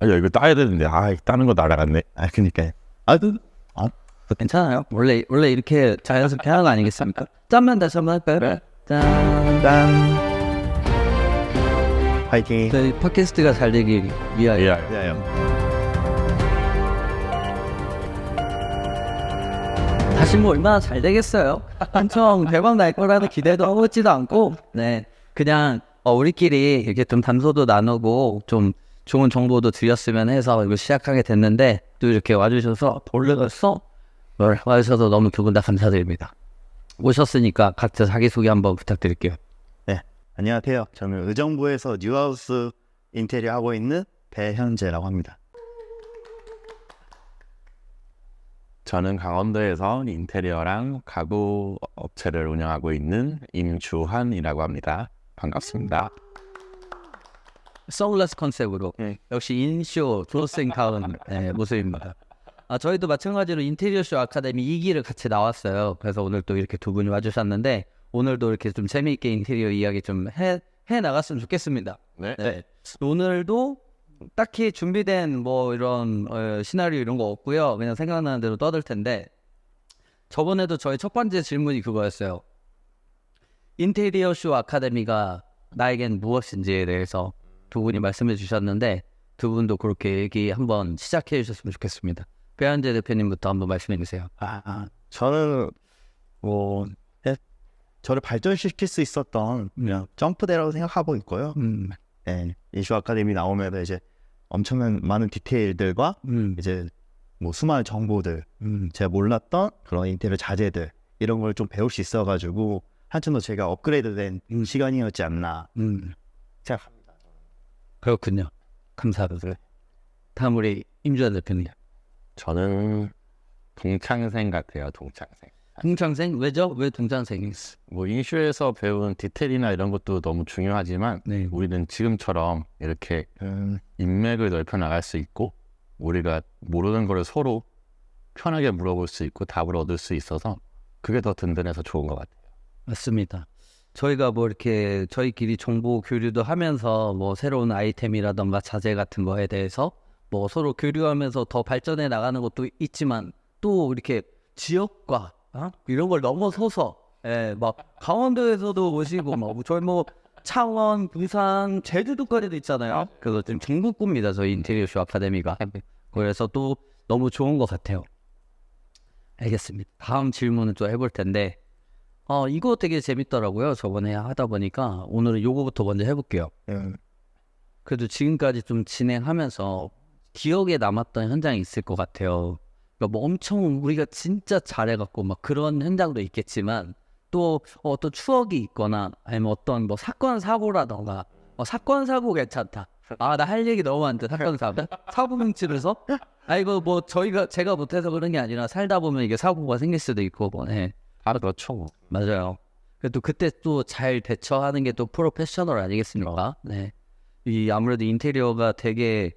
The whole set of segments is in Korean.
야, 이거 따야 되는데, 따는 거 날아갔네. 그니까요. 괜찮아요. 원래 이렇게 자연스럽게 하는 거 아니겠습니까? 짠만 다시 한번 할까요? 네. 짠. 짠. 화이팅. 저희 팟캐스트가 잘 되길 위하여. 예. 야요. 다시 뭐 얼마나 잘 되겠어요. 엄청 대박 날 거라는 기대도 하고 있지도 않고, 네, 그냥 우리끼리 이렇게 좀 담소도 나누고 좀 좋은 정보도 드렸으면 해서 이거 시작하게 됐는데, 또 이렇게 와주셔서 와주셔서 너무 두 분 다 감사드립니다. 오셨으니까 각자 자기소개 한번 부탁드릴게요. 네, 안녕하세요. 저는 의정부에서 뉴하우스 인테리어 하고 있는 배현재라고 합니다. 저는 강원도에서 인테리어랑 가구 업체를 운영하고 있는 임주환이라고 합니다. 반갑습니다. 선글라스 컨셉으로 역시 인쇼 조생카운 모습입니다. 저희도 마찬가지로 인테리어쇼 아카데미 2기를 같이 나왔어요. 그래서 오늘 또 이렇게 두 분이 와주셨는데 오늘도 이렇게 좀 재미있게 인테리어 이야기 좀 해 나갔으면 좋겠습니다. 네. 오늘도 딱히 준비된 뭐 이런 시나리오 이런 거 없고요. 그냥 생각나는 대로 떠들 텐데 저번에도 저희 첫 번째 질문이 그거였어요. 인테리어쇼 아카데미가 나에겐 무엇인지에 대해서 두 분이 말씀해 주셨는데 두 분도 그렇게 얘기 한번 시작해 주셨으면 좋겠습니다. 배한재 대표님부터 한번 말씀해 주세요. 저는 저를 발전시킬 수 있었던 그냥 점프대라고 생각하고 있고요. 네, 인쇼 아카데미 나오면 이제 엄청난 많은 디테일들과 이제 뭐 수많은 정보들, 제가 몰랐던 그런 인테리어 자재들 이런 걸 좀 배울 수 있어가지고 한층 더 제가 업그레이드된 시간이었지 않나 생각합니다. 그렇군요. 감사합니다. 다음 우리 임주환 대표님. 저는 동창생 같아요. 동창생? 왜죠? 왜 동창생이? 뭐 인쇼에서 배운 디테일이나 이런 것도 너무 중요하지만 네. 우리는 지금처럼 이렇게 인맥을 넓혀 나갈 수 있고 우리가 모르는 거를 서로 편하게 물어볼 수 있고 답을 얻을 수 있어서 그게 더 든든해서 좋은 것 같아요. 맞습니다. 저희가 뭐 이렇게 저희끼리 정보 교류도 하면서 뭐 새로운 아이템이라던가 자재 같은 거에 대해서 뭐 서로 교류하면서 더 발전해 나가는 것도 있지만 또 이렇게 지역과 이런 걸 넘어서서 막 강원도에서도 오시고 뭐 저희 뭐 창원, 부산, 제주도까지도 있잖아요. 그래서 좀 전국구입니다. 저희 인테리어쇼 아카데미가. 그래서 또 너무 좋은 것 같아요. 알겠습니다. 다음 질문을 좀 해볼 텐데 이거 되게 재밌더라고요. 저번에 하다 보니까 오늘은 요거부터 먼저 해볼게요. 그래도 지금까지 좀 진행하면서 기억에 남았던 현장이 있을 것 같아요. 그러니까 뭐 엄청 우리가 진짜 잘해갖고 막 그런 현장도 있겠지만 또 어떤 추억이 있거나 아니면 어떤 뭐 사건 사고라던가 사건 사고 괜찮다. 나 할 얘기 너무 많다. 사건 사고 뭉치면서 이거 뭐 제가 못해서 그런 게 아니라 살다 보면 이게 사고가 생길 수도 있고 뭐 그렇죠. 맞아요. 그래도 그때 또 잘 대처하는 게 또 프로페셔널 아니겠습니까? 네. 이 아무래도 인테리어가 되게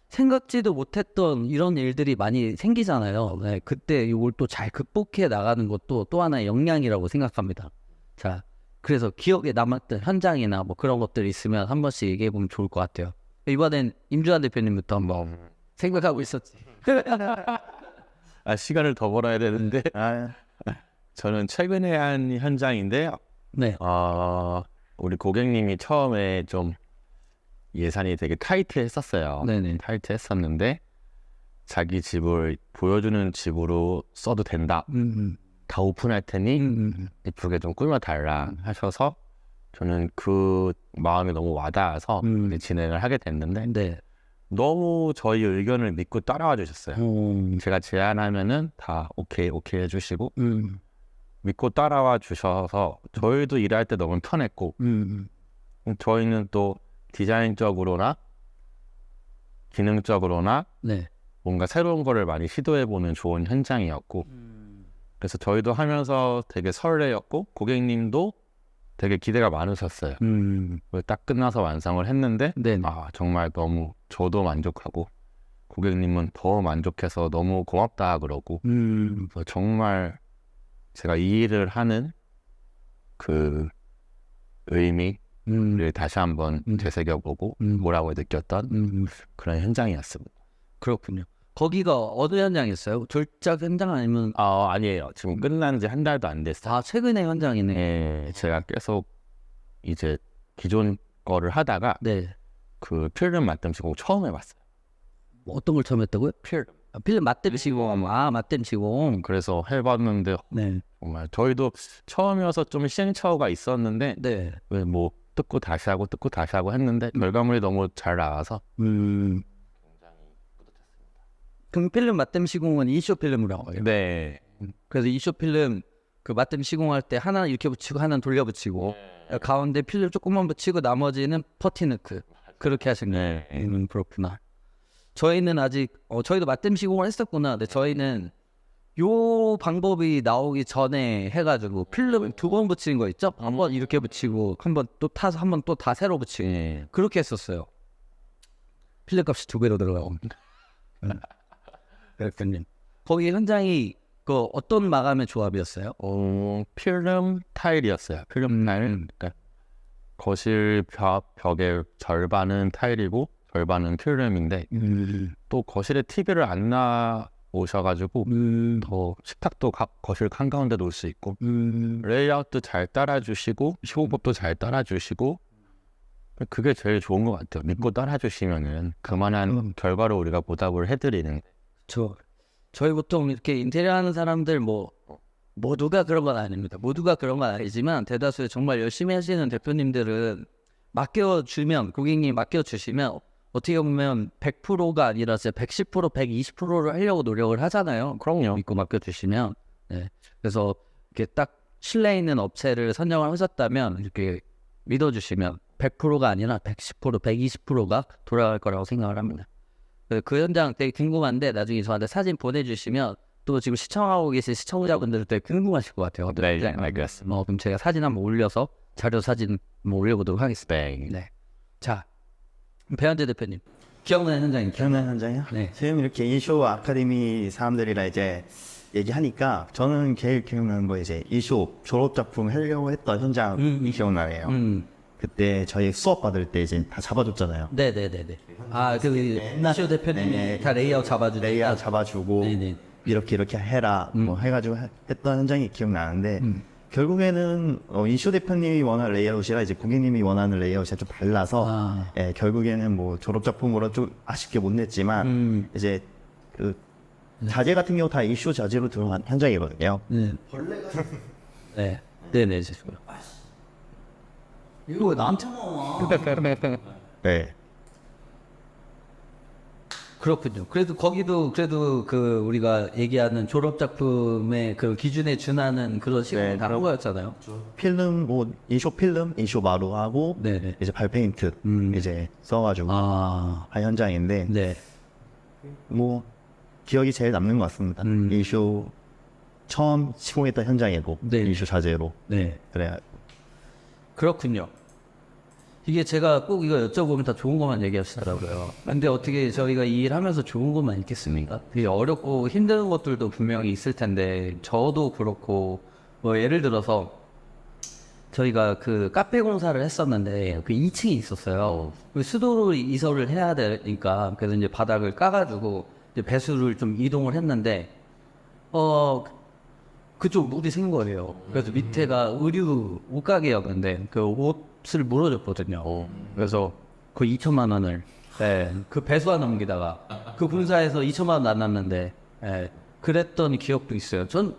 생각지도 못했던 이런 일들이 많이 생기잖아요. 네. 그때 이걸 또 잘 극복해 나가는 것도 또 하나의 역량이라고 생각합니다. 자, 그래서 기억에 남았던 현장이나 뭐 그런 것들이 있으면 한 번씩 얘기해 보면 좋을 것 같아요. 이번엔 임주환 대표님부터 한번 생각하고 있었지. 시간을 더 벌어야 되는데 저는 최근에 한 현장인데 네. 우리 고객님이 처음에 좀 예산이 되게 타이트했었어요. 네네. 타이트했었는데 자기 집을 보여주는 집으로 써도 된다. 다 오픈할 테니 이쁘게 좀 꾸며달라 하셔서 저는 그 마음이 너무 와닿아서 진행을 하게 됐는데 네. 너무 저희 의견을 믿고 따라와 주셨어요. 제가 제안하면은 다 오케이 해주시고 믿고 따라와 주셔서 저희도 일할 때 너무 편했고 저희는 또 디자인적으로나 기능적으로나 뭔가 새로운 거를 많이 시도해보는 좋은 현장이었고 그래서 저희도 하면서 되게 설레였고 고객님도 되게 기대가 많으셨어요. 딱 끝나서 완성을 했는데 정말 너무 저도 만족하고 고객님은 더 만족해서 너무 고맙다 그러고 정말 제가 이 일을 하는 그 의미 다시 한번 되새겨보고 뭐라고 느꼈던 그런 현장이었습니다. 그렇군요. 거기가 어느 현장이었어요? 졸작 현장 아니면 아니에요. 지금 끝난 지 한 달도 안 됐어요. 최근의 현장이네. 네, 제가 계속 이제 기존 거를 하다가 네. 그 필름 맞댐 시공 처음 해봤어요. 뭐 어떤 걸 처음 했다고요? 필름 맞댐 시공. 맞댐 시공. 그래서 해봤는데 네. 정말 저희도 처음이어서 좀 시행착오가 있었는데 네. 왜 뭐 뜯고 다시 하고 했는데 결과물이 너무 잘 나와서 굉장히 뿌듯했습니다. 그럼 필름 맞댐 시공은 인쇼 필름이라고 해요. 네. 그래서 인쇼 필름 그 맞댐 시공할 때 하나 이렇게 붙이고 하나 돌려 붙이고 가운데 필름 조금만 붙이고 나머지는 퍼티너크 그렇게 하신 거예요. 네. 그렇구나. 저희는 아직 저희도 맞댐 시공을 했었구나. 근데 저희는 요 방법이 나오기 전에 해가지고 필름 2번 붙이는 거 있죠? 한 번 이렇게 붙이고 한 번 또 타서 한 번 또 다 새로 붙이고 그렇게 했었어요. 필름 값이 2배로 들어가고. 그랬군요. 거기 현장이 그 어떤 마감의 조합이었어요? 필름 타일이었어요. 필름 타일. 그러니까 거실 벽의 절반은 타일이고 절반은 필름인데 또 거실에 TV를 안 나오셔가지고 더 식탁도 거실 한가운데 놓을 수 있고 레이아웃도 잘 따라주시고 시공법도 잘 따라주시고 그게 제일 좋은 것 같아요. 믿고 따라주시면은 그만한 결과로 우리가 보답을 해드리는. 저희 보통 이렇게 인테리어 하는 사람들 모두가 그런 건 아닙니다. 모두가 그런 건 아니지만 대다수의 정말 열심히 하시는 대표님들은 맡겨주면 고객님 맡겨주시면 어떻게 보면 100%가 아니라 110%, 120%를 하려고 노력을 하잖아요. 그럼요. 믿고 맡겨주시면. 네. 그래서 이렇게 딱 신뢰 있는 업체를 선정을 하셨다면 이렇게 믿어주시면 100%가 아니라 110%, 120%가 돌아갈 거라고 생각을 합니다. 그 현장 되게 궁금한데 나중에 저한테 사진 보내주시면 또 지금 시청하고 계신 시청자분들 되게 궁금하실 것 같아요. 네, 알겠습니다. 그럼 제가 사진 한번 올려서 자료 사진 한번 올려보도록 하겠습니다. 네. 자, 배현재 대표님 기억나는 현장이 기억나는 현장이요? 네. 지금 이렇게 인쇼 아카데미 사람들이랑 이제 얘기하니까 저는 제일 기억나는 거 이제 인쇼 졸업 작품 하려고 했던 현장이 기억나네요. 그때 저희 수업 받을 때 이제 다 잡아줬잖아요. 네네네네. 나시오 대표님이 다 레이아웃 잡아주고 레이아웃 잡아주고 네네. 이렇게 해라 뭐 해가지고 했던 현장이 기억나는데 결국에는 인쇼 대표님이 원하는 레이아웃이라 이제 고객님이 원하는 레이아웃이 좀 달라서 결국에는 뭐 졸업 작품으로 좀 아쉽게 못 냈지만 이제 그 자재 같은 경우 다 인쇼 자재로 들어간 현장이거든요. 네. 네네. 이거 남창아. 네. 그렇군요. 그래도 거기도 그 우리가 얘기하는 졸업 작품의 그 기준에 준하는 그런 식으로 다른 거였잖아요. 필름 뭐 인쇼 필름, 인쇼 마루하고 네네. 이제 발페인트 이제 써가지고 한 현장인데 네. 뭐 기억이 제일 남는 것 같습니다. 인쇼 처음 시공했던 현장이고 네. 인쇼 자재로. 네. 그래. 그렇군요. 이게 제가 꼭 이거 여쭤보면 다 좋은 것만 얘기하시더라고요. 근데 어떻게 저희가 이 일 하면서 좋은 것만 있겠습니까? 되게 어렵고 힘든 것들도 분명히 있을 텐데 저도 그렇고 뭐 예를 들어서 저희가 그 카페 공사를 했었는데 그 2층이 있었어요. 그 수도로 이설을 해야 되니까 그래서 이제 바닥을 까가지고 이제 배수를 좀 이동을 했는데 그쪽 물이 생 거예요. 그래서 밑에가 의류 옷가게였는데 그 옷을 물어줬거든요. 그래서 그 2천만 원을 그 배수와 넘기다가 그 분사에서 2천만 원 안 났는데 그랬던 기억도 있어요. 전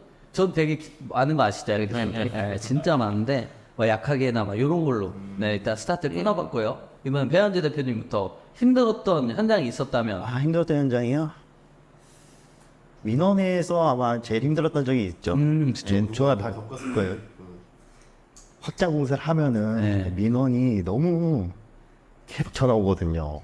되게 많은 거 아시죠? 진짜 많은데 뭐 약하게나 막 이런 걸로 일단 스타트를 끊어봤고요. 이번 배현재 대표님부터 힘들었던 현장이 있었다면 힘들었던 현장이요? 민원에서 아마 제일 힘들었던 적이 있죠. 저가 다 겪었을 거예요. 확장 공사를 하면은 민원이 너무 계속 전화 오거든요.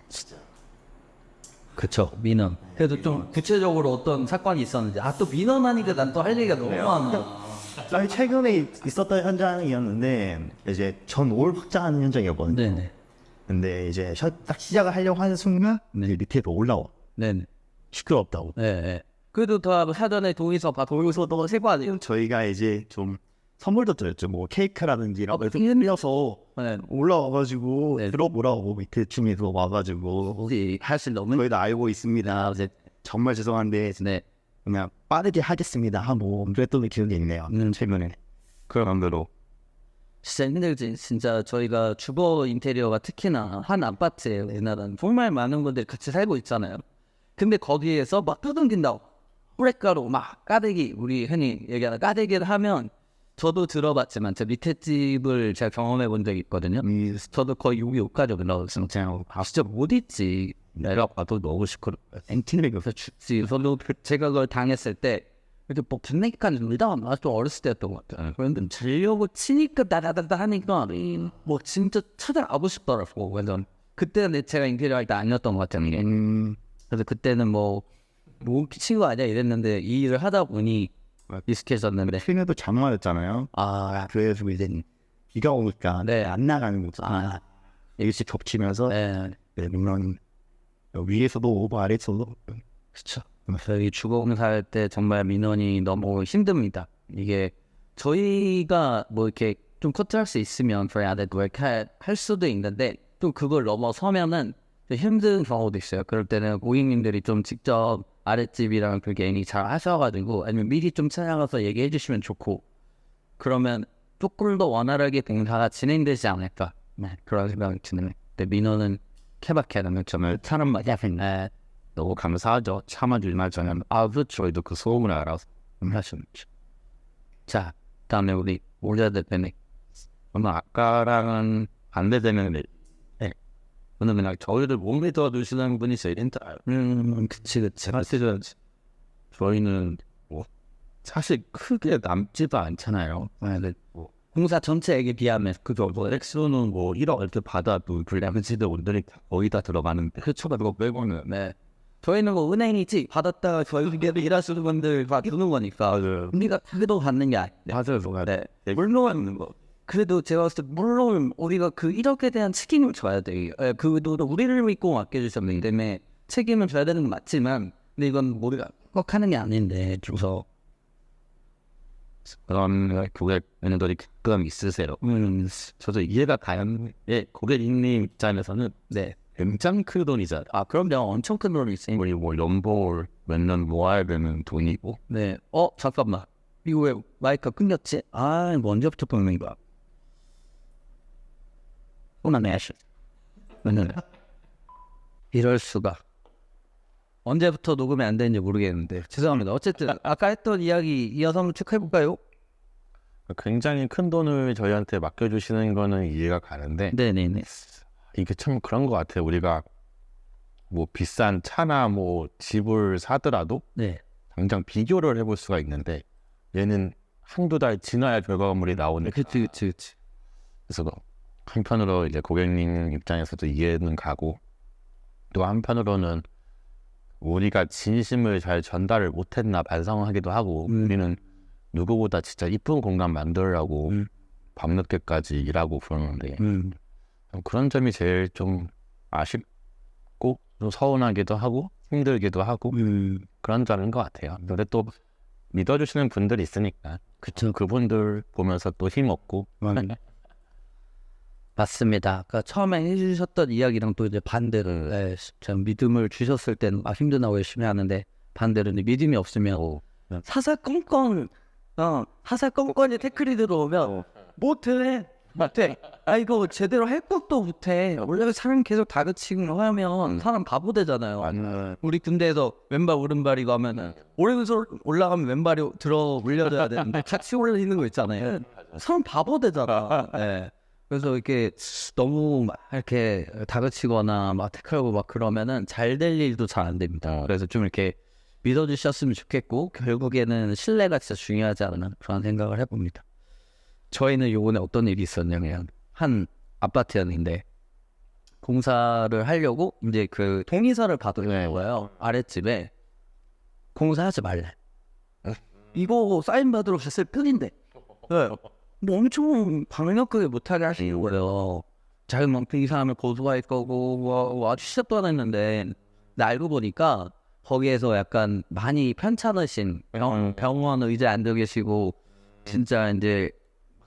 그쵸, 민원. 그래도 좀 구체적으로 어떤 사건이 있었는지. 또 민원 하니까 난 또 할 얘기가 너무 많아. 저희 최근에 있었던 현장이었는데 이제 전올 확장하는 현장이었거든요. 네네. 근데 이제 딱 시작을 하려고 하는 순간 밑에로 올라와. 네네. 시끄럽다고. 네. 그래도 다 사전에 동의서 다 동의서 또 세고 아니에요? 저희가 이제 좀 선물도 드렸죠. 뭐 케이크라든지 이런 거 흘려서 네. 올라와가지고 네. 들어보라고 밑에 팀에서 와가지고 혹시 할수 너무 저희도 알고 있습니다. 네. 정말 죄송한데 네. 그냥 빠르게 하겠습니다 하고 그랬던 기억이 있네요. 최근에 그런 대로 진짜 힘들지. 진짜 저희가 주거 인테리어가 특히나 한 아파트에 우리나라는 정말 많은 분들이 같이 살고 있잖아요. 근데 거기에서 막 떠듬긴다고 후레가루 막 까대기, 우리 흔히 얘기하는 까대기를 하면, 저도 들어봤지만 제 밑에 집을 제가 경험해 본 적이 있거든요. 저도 거의 여기까지 올라왔어요. 진짜 못 있지. 내가 봐도 너무 시끄러워. 엔티를 여기서 죽지. 저도 제가 그걸 당했을 때 이렇게 뭐 분내기까지 놀다 좀 어렸을 때였던 것 같아요. 그런데 자려고 치니까 다다다다 하니까 뭐 진짜 찾아가고 싶더라고. 완전 그때는 제가 인테리어 할 때 아니었던 것 같아요. 그래서 그때는 뭐 미친 거 아니야 이랬는데 이 일을 하다 보니 익숙해졌는데. 최근에도 장마였잖아요. 그래서 이제 비가 오니까 네. 안 나가는 거죠. 일찍 겹치면서 네. 물론 위에서도 오고 아래에서도 그렇죠. 저희 주공사 할 때 정말 민원이 너무 힘듭니다. 이게 저희가 뭐 이렇게 좀 커트할 수 있으면 저희 안에 할 수도 있는데 또 그걸 넘어서면은 좀 힘든 경우도 있어요. 그럴 때는 고객님들이 좀 직접 아랫집이랑 그렇게 애니 잘 하셔가지고 아니면 미리 좀 찾아가서 얘기해 주시면 좋고, 그러면 조금 더 원활하게 공사가 진행되지 않을까, 그런 생각이 드네요. 근데 민원은 케바케라는 점을 사람 맞아요. 너무 감사하죠. 참아줄만 전하면 저희도 그 소음을 알아서 하시죠. 자, 다음에 우리 올려야 될 때는 오늘 아까랑은 반대되는 일. 오늘 그냥 저희를 못 믿어주시는 분이 제일 힘들어요. 그치. 사실은 저희는 뭐 사실 크게 남지도 않잖아요. 뭐 공사 전체에게 비하면 그죠. 뭐 액수는 뭐 1억 이렇게 받아도 블랙시드 온들이 거의 다 들어가는데 그쳐가 그거 빼고는. 네. 저희는 뭐 은행이지 받았다가 저희들끼리 일하시는 분들 다 주는 거니까 우리가 그래도 받는 게 아니에요. 맞아요. 네. 물론 뭐 그래도 제가 봤을 때 물론 우리가 그 1억에 대한 책임을 져야 돼요. 그도 우리를 믿고 맡겨주셨기 때문에 책임을 져야 되는 건 맞지만, 근데 이건 우리가 꼭 하는 게 아닌데 그래서 그런 고객님들이 가끔 있으세요. 저도 이해가 가요. 고객님 입장에서는 굉장히 큰 돈이잖아요. 그럼요. 엄청 큰 돈이 있어요. 우리 뭐 연봉을 몇 년 모아야 되는 돈이고. 네. 잠깐만. 이거 왜 마이크가 끊겼지? 뭐 언제부터 끊는 거야? 이럴 수가. 언제부터 녹음이 안 되는지 모르겠는데 죄송합니다. 어쨌든 아까 했던 이야기 이어서 한번 체크해볼까요? 굉장히 큰 돈을 저희한테 맡겨주시는 거는 이해가 가는데, 네네네. 이게 참 그런 것 같아요. 우리가 뭐 비싼 차나 뭐 집을 사더라도 당장 비교를 해볼 수가 있는데 얘는 한두 달 지나야 결과물이 나오니까. 그치. 그래서 한편으로 이제 고객님 입장에서도 이해는 가고, 또 한편으로는 우리가 진심을 잘 전달을 못했나 반성하기도 하고, 우리는 누구보다 진짜 이쁜 공간 만들려고 밤늦게까지 일하고 그러는데 그런 점이 제일 좀 아쉽고 좀 서운하기도 하고 힘들기도 하고 그런 점인 것 같아요. 근데 또 믿어주시는 분들이 있으니까 그쵸. 그분들 보면서 또 힘없고. 맞습니다. 그러니까 처음에 해주셨던 이야기랑 또 이제 반대로 참 믿음을 주셨을 때는 힘드나고 열심히 하는데 반대로 믿음이 없으면 사사건건 사사건건이 태클이 들어오면 못해. 이거 제대로 할 것도 못해. 원래 사람 계속 다그치고 하면 사람 바보 되잖아요. 우리 군대에서 왼발 오른발이고 하면은 오른손 올라가면 왼발이 들어 올려줘야 되는데 같이 올리는 거 있잖아요. 사람 바보 되잖아. 그래서 이렇게 너무 막 이렇게 다그치거나 막 태클하고 막 그러면은 잘 될 일도 잘 안 됩니다. 그래서 좀 이렇게 믿어주셨으면 좋겠고, 결국에는 신뢰가 진짜 중요하지 않나 그런 생각을 해봅니다. 저희는 요번에 어떤 일이 있었냐면 한 아파트였는데 공사를 하려고 이제 그 동의서를 받은 거예요. 아랫집에 공사하지 말래. 이거 사인 받으러 갔을 뿐인데 뭐 엄청 강력하게 못하게 하시는 거예요. 자기만큼 이 사람을 고소할 거고 아주 시작도 안 했는데, 근데 알고 보니까 거기에서 약간 많이 편찮으신 병원 의자에 앉아 계시고 진짜 이제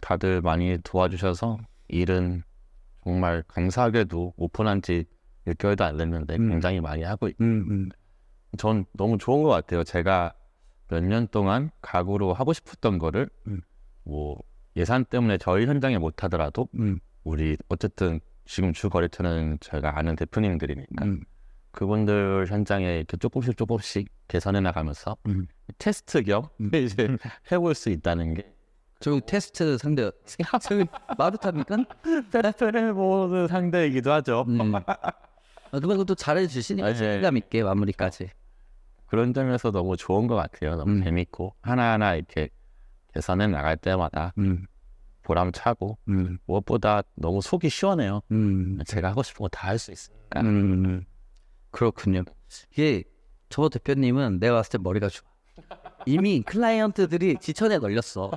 다들 많이 도와주셔서 일은 정말 감사하게도 오픈한 지 6개월도 안 됐는데 굉장히 많이 하고 있고 전 너무 좋은 것 같아요. 제가 몇 년 동안 가구로 하고 싶었던 거를 뭐 예산 때문에 저희 현장에 못 하더라도 우리 어쨌든 지금 주 거래처는 제가 아는 대표님들이니까 그분들 현장에 이렇게 조금씩 개선해 나가면서 테스트 겸 이제 해볼 수 있다는 게 저희 테스트 상대 저희 마루탑니까? 테스트를 해보는 상대이기도 하죠. 누가 그것도 잘해주시니까 책임감 있게 마무리까지. 그런 점에서 너무 좋은 것 같아요. 너무 재밌고 하나하나 이렇게 개선해 나갈 때마다 보람차고 무엇보다 너무 속이 시원해요. 제가 하고 싶은 거 다 할 수 있으니까. 그렇군요. 이게 저 대표님은 내가 봤을 때 머리가 좋아. 이미 클라이언트들이 지천에 걸렸어.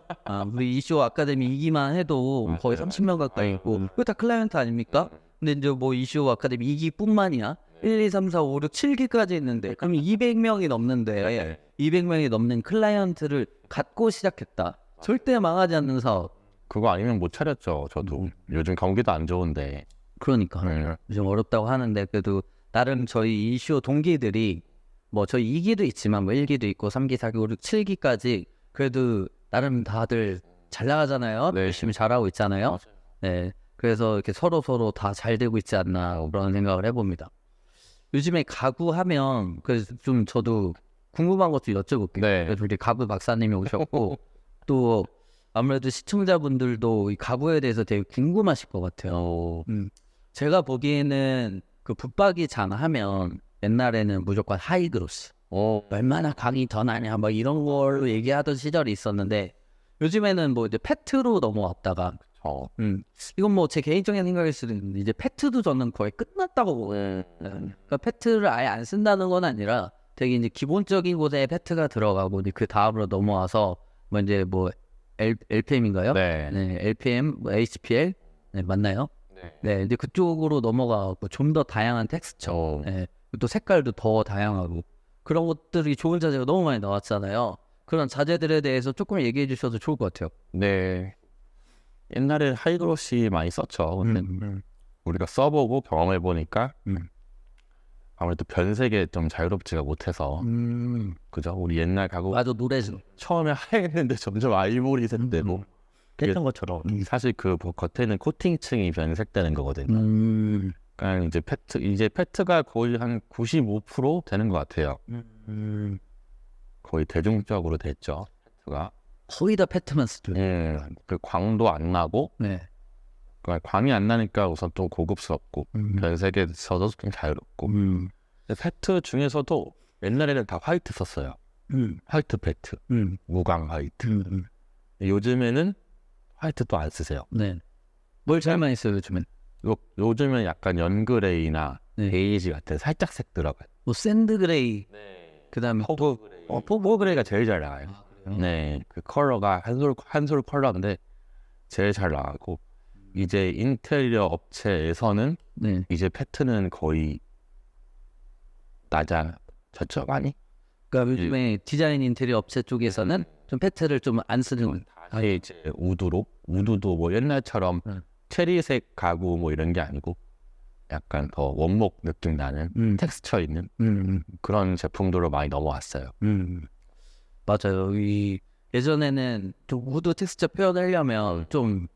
우리 이슈 아카데미 2기만 해도 거의 30명 가까이 있고 그거 다 클라이언트 아닙니까? 근데 이제 뭐 이슈 아카데미 2기뿐만이야. 1, 2, 3, 4, 5, 6, 7기까지 있는데 그럼 200명이 넘는데 200명이 넘는 클라이언트를 갖고 시작했다. 절대 망하지 않는 사업. 그거 아니면 못 차렸죠. 저도 요즘 경기도 안 좋은데. 그러니까 좀 어렵다고 하는데 그래도 나름 저희 이슈 동기들이 뭐 저희 2기도 있지만 뭐 1기도 있고 3기, 4기, 5, 6, 7기까지 그래도 나름 다들 잘 나가잖아요. 네. 열심히 잘하고 있잖아요. 네, 그래서 이렇게 서로 다 잘 되고 있지 않나 그런 생각을 해봅니다. 요즘에 가구 하면 그래서 좀 저도 궁금한 것도 여쭤볼게요. 네. 그래서 우리 가구 박사님이 오셨고 또 아무래도 시청자분들도 이 가구에 대해서 되게 궁금하실 것 같아요. 제가 보기에는 그 붙박이 장 하면 옛날에는 무조건 하이그로스 얼마나 강이 더 나냐 뭐 이런 걸로 얘기하던 시절이 있었는데 요즘에는 뭐 이제 페트로 넘어왔다가 이건 뭐 제 개인적인 생각일 수도 있는데 이제 페트도 저는 거의 끝났다고 보거든요. 그러니까 페트를 아예 안 쓴다는 건 아니라 되게 이제 기본적인 곳에 페트가 들어가고 이제 그 다음으로 넘어와서 뭐 이제 뭐 LPM인가요? 네. 네, LPM, 뭐 HPL 네, 맞나요? 네, 이제 그쪽으로 넘어가고 좀 더 다양한 텍스처, 네, 또 색깔도 더 다양하고 그런 것들이 좋은 자재가 너무 많이 나왔잖아요. 그런 자재들에 대해서 조금 얘기해 주셔도 좋을 것 같아요. 네. 옛날에 하이그로시 많이 썼죠. 근데 우리가 써보고 경험해보니까 아무래도 변색에 좀 자유롭지가 못해서 그죠? 우리 옛날 가구 맞아, 노래죠. 처음에 하얘는데 점점 아이보리색 되고 했던 것처럼 사실 그 겉에는 코팅층이 변색되는 거거든요. 그러니까 이제 페트가 거의 한 95% 되는 것 같아요. 거의 대중적으로 됐죠. 페트가. 거의 다 페트만 쓰죠. 그 광도 안 나고 네. 그러니까 광이 안 나니까 우선 좀 고급스럽고 변색에서도 좀 자유롭고 근데 페트 중에서도 옛날에는 다 화이트 썼어요. 화이트 페트, 무광 화이트. 요즘에는 화이트도 안 쓰세요. 네. 뭘 제일 많이 써요 요즘엔? 요즘은 약간 연그레이나 베이지 같은 살짝 색 들어가요. 뭐 샌드 그레이, 그다음에 포그 그레이. 포그 그레이가 제일 잘 나와요. 네, 그 컬러가 한솔 컬러인데 제일 잘 나가고 이제 인테리어 업체에서는 이제 페트는 거의 낮아졌죠 많이. 그러니까 요즘에 디자인 인테리어 업체 쪽에서는 좀 페트를 좀 안 쓰는. 아예 이제 우드도 뭐 옛날처럼 체리색 가구 뭐 이런 게 아니고 약간 더 원목 느낌 나는 텍스처 있는 그런 제품들로 많이 넘어왔어요. 맞아요. 이 예전에는 좀 우드 텍스처 표현하려면 좀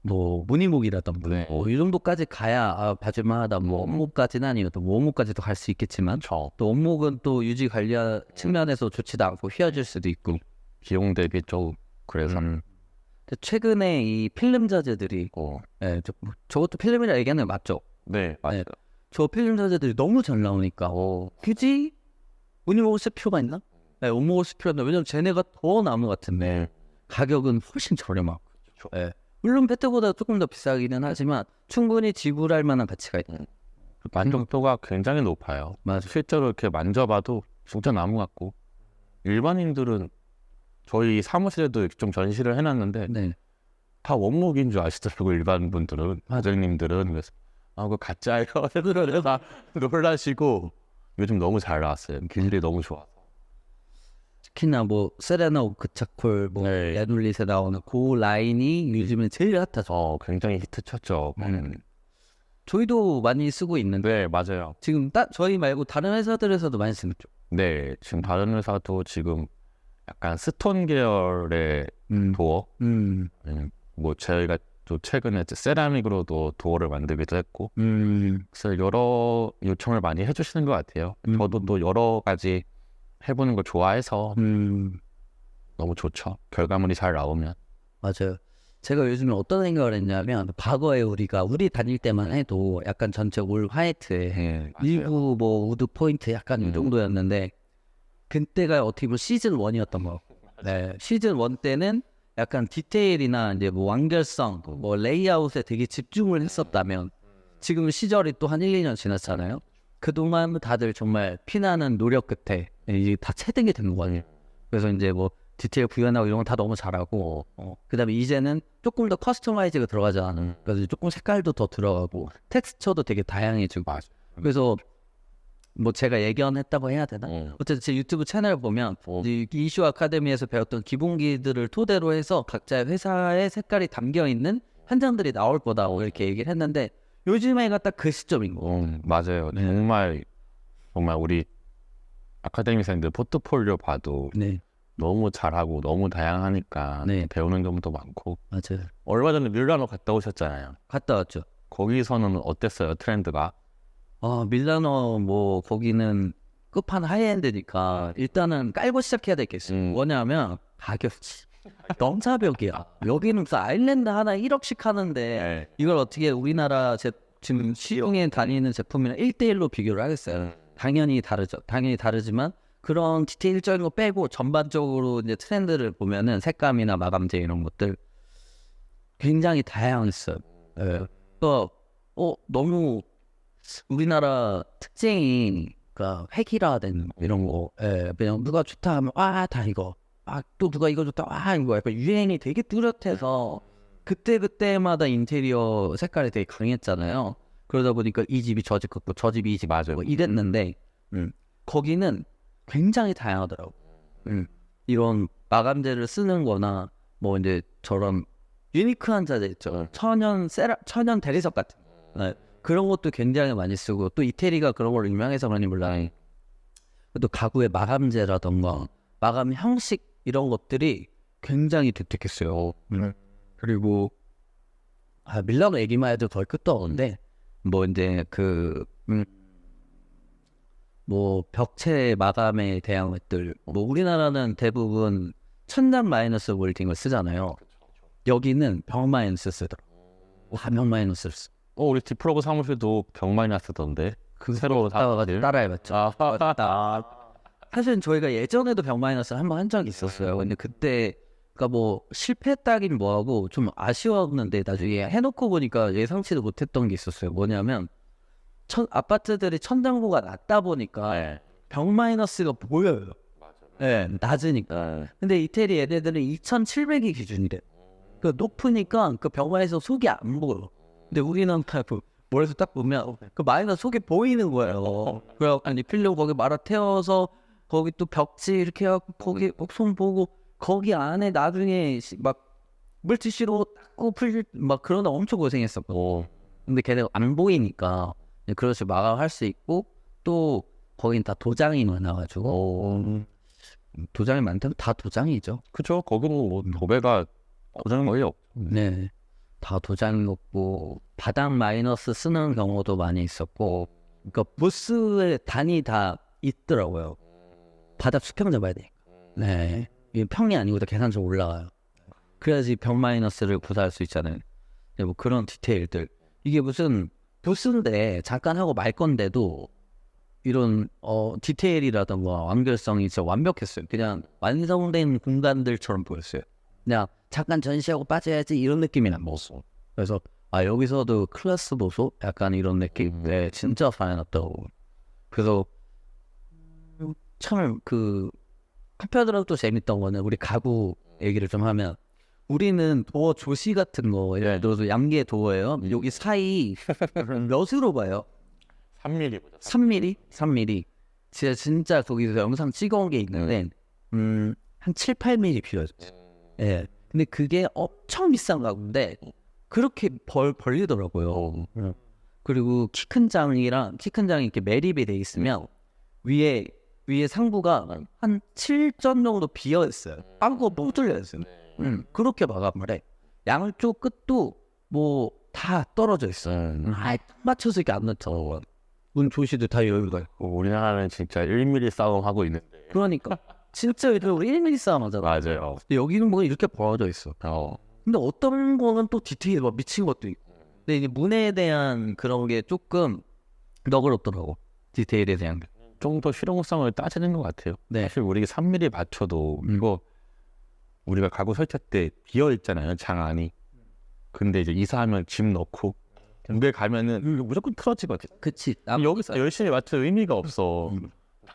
뭐 무늬목이라던가 뭐 이 정도까지 가야 봐줄만하다. 뭐 원목까지는 아니어도 원목까지도 갈 수 있겠지만 또 원목은 또 유지 관리 측면에서 좋지도 않고 휘어질 수도 있고 비용 대비 좀 그래서 최근에 이 필름 자재들이 저것도 필름이라 얘기하는 게 맞죠? 네 맞아요. 저 필름 자재들이 너무 잘 나오니까 굳이 무늬목을 쓸 필요가 있나? 네, 원목을 쓸 필요가 있나? 왜냐면 쟤네가 더 나은 것 같은데 가격은 훨씬 저렴하고 물론 페트보다 조금 더 비싸기는 하지만 충분히 지불할 만한 가치가 있는 만족도가 굉장히 높아요. 실제로 이렇게 만져봐도 진짜 나무 같고 일반인들은 저희 사무실에도 좀 전시를 해놨는데 다 원목인 줄 아시더라고요. 일반 분들은 과장님들은 그래서 그거 가짜예요. 다 놀라시고 요즘 너무 잘 나왔어요. 기술이 너무 좋아서 특히나 뭐 세레나 오크차콜 뭐 네. 야눌릿에 나오는 그 라인이 요즘에 제일 핫하죠. 굉장히 히트 쳤죠. 저희도 많이 쓰고 있는데 네, 맞아요. 지금 저희 말고 다른 회사들에서도 많이 쓰는 쪽. 네, 지금 다른 회사도 지금 약간 스톤 계열의 도어, 뭐 저희가 또 최근에 이제 세라믹으로도 도어를 만들기도 했고, 그래서 여러 요청을 많이 해주시는 것 같아요. 저도 또 여러 가지 해보는 걸 좋아해서 너무 좋죠. 결과물이 잘 나오면. 맞아요. 제가 요즘에 어떤 생각을 했냐면 과거에 우리 다닐 때만 해도 약간 전체 올 화이트에 네, 일부 뭐 우드 포인트 약간 이 정도였는데 그때가 어떻게 보면 시즌 1이었던 거. 네, 시즌 1 때는 약간 디테일이나 이제 뭐 완결성, 뭐 레이아웃에 되게 집중을 했었다면 지금 시절이 또 한 1, 2년 지났잖아요. 그동안 다들 정말 피나는 노력 끝에 이제 다 체득이 된 거거든요. 그래서 이제 뭐 디테일 구현하고 이런 건 다 너무 잘하고 그다음에 이제는 조금 더 커스터마이즈가 들어가잖아. 그래서 조금 색깔도 더 들어가고 텍스처도 되게 다양해지고. 그래서 뭐 제가 예견했다고 해야 되나? 어쨌든 제 유튜브 채널 보면 이 이슈 아카데미에서 배웠던 기본기들을 토대로 해서 각자의 회사의 색깔이 담겨 있는 현장들이 나올 거다 이렇게 얘기를 했는데 요즘에가 딱 그 시점인 거. 맞아요. 네. 정말 우리 아카데미생들 포트폴리오 봐도 네, 너무 잘하고 너무 다양하니까 네. 배우는 점도 많고. 맞아요. 얼마 전에 밀라노 갔다 오셨잖아요. 갔다 왔죠. 거기서는 어땠어요, 트렌드가? 밀라노 뭐 거기는 끝판 하이엔드니까 일단은 깔고 시작해야 되겠어요. 뭐냐면 가격이 넘사벽이야. 여기는 무슨 아일랜드 하나 1억씩 하는데 네. 이걸 어떻게 우리나라 지금 시중에 다니는 제품이랑 1대1로 비교를 하겠어요. 당연히 다르죠. 당연히 다르지만 그런 디테일적인 거 빼고 전반적으로 이제 트렌드를 보면은 색감이나 마감재 이런 것들 굉장히 다양했어요. 예. 그러니까 너무 우리나라 특징이 그러니까 획일화된 이런 거. 예. 그냥 누가 좋다 하면 다 이거. 또 누가 이거 좋다. 이거 약간 유행이 되게 뚜렷해서 그때마다 인테리어 색깔이 되게 강했잖아요. 그러다 보니까 이 집이 저 집 같고 저 집이 이 집 맞아요. 뭐 이랬는데 거기는 굉장히 다양하더라고. 이런 마감재를 쓰는 거나 뭐 이제 저런 유니크한 자재 있죠. 천연 대리석 같은 거. 네. 그런 것도 굉장히 많이 쓰고 또 이태리가 그런 걸로 유명해서 그런지 몰라요. 또 가구의 마감재라던가 마감 형식 이런 것들이 굉장히 독특했어요. 그리고 밀라노 얘기만 해도 거의 끝도 없는데 뭐 이제 뭐 벽체 마감에 대한 것들 뭐 우리나라는 대부분 천장 마이너스 몰딩을 쓰잖아요. 여기는 벽 마이너스 쓰더라고. 벽 마이너스를 쓰. 우리 디프로그 사무실도 벽 마이너스던데. 새로 따라해봤죠. 사실은 저희가 예전에도 벽 마이너스 한번 한 적이 있었어요. 근데 그때 그러니까 뭐 실패했다긴 뭐하고 좀 아쉬웠는데 나중에 해놓고 보니까 예상치도 못했던 게 있었어요. 뭐냐면 아파트들이 천장고가 낮다 보니까 벽 마이너스가 보여요. 네, 낮으니까. 근데 이태리 얘네들은 2,700이 기준이래. 그 높으니까 그 벽 마이너스 속이 안 보여. 근데 우리는 멀리서 딱 보면 그 마이너스 속이 보이는 거예요. 그래서 리필로 거기 말아 태워서 거기 또 벽지 이렇게 해갖고 거기 손 보고 거기 안에 나중에 막 물티슈로 닦고 막 그러다 엄청 고생했었거든. 근데 걔네가 안 보이니까 그렇게 마감할 수 있고 또 거긴 다 도장이 많아가지고 도장이 많다면 다 도장이죠. 그쵸. 거기는 뭐 도배가 도장이 거의 없죠. 네, 다 도장이 없고 바닥 마이너스 쓰는 경우도 많이 있었고 그러니까 부스의 단이 다 있더라고요. 바닥 수평 잡아야 돼. 네, 이게 평이 아니고 다 계산적으로 올라가요. 그래야지 벽 마이너스를 구사할 수 있잖아요. 뭐 그런 디테일들 이게 무슨 부스인데 잠깐 하고 말 건데도 이런 디테일이라던가 완결성이 진짜 완벽했어요. 그냥 완성된 공간들처럼 보였어요. 그냥 잠깐 전시하고 빠져야지 이런 느낌이 안 먹었어. 그래서 여기서도 클래스 보소? 약간 이런 느낌. 네, 진짜 다양했다고. 그래서 참 한편으로는 또 재밌던 거는 우리 가구 얘기를 좀 하면 우리는 도어 조시 같은 거 예를 들어서 양계 도어예요. 여기 사이 몇으로 봐요? 3mm 보자. 3mm? 3mm. 진짜 거기서 영상 찍어온 게 있는데 한 7, 8mm 비어졌어요. 예. 근데 그게 엄청 비싼 가구인데 그렇게 벌리더라고요. 그리고 키 큰 장이 이렇게 매립이 돼 있으면 위에 상부가 한 7전 정도 비어 있어요. 빵꾸가 뻥 뚫려 있어요. 그렇게 마감을 해. 양쪽 끝도 뭐 다 떨어져 있어요. 아예 딱 맞춰서 이렇게 안 넣죠. 문 조시도 다 여유가 있고. 우리나라는 진짜 1mm 싸움 하고 있는데. 그러니까 진짜 요즘 우리 1mm 싸움 하잖아. 맞아요. 근데 여기는 뭐 이렇게 벌어져 있어. 근데 어떤 거는 또 디테일이 막 미친 것도 있고. 근데 이제 문에 대한 그런 게 조금 너그럽더라고. 디테일에 대한 게. 좀 더 실용성을 따지는 것 같아요. 네. 사실 우리 3mm 맞춰도 이거 우리가 가구 설치 때 비어 있잖아요, 장 안이. 근데 이제 이사하면 집 넣고 집에 가면은 이거 무조건 틀어지거든. 그치. 여기서 열심히 맞출 의미가 없어.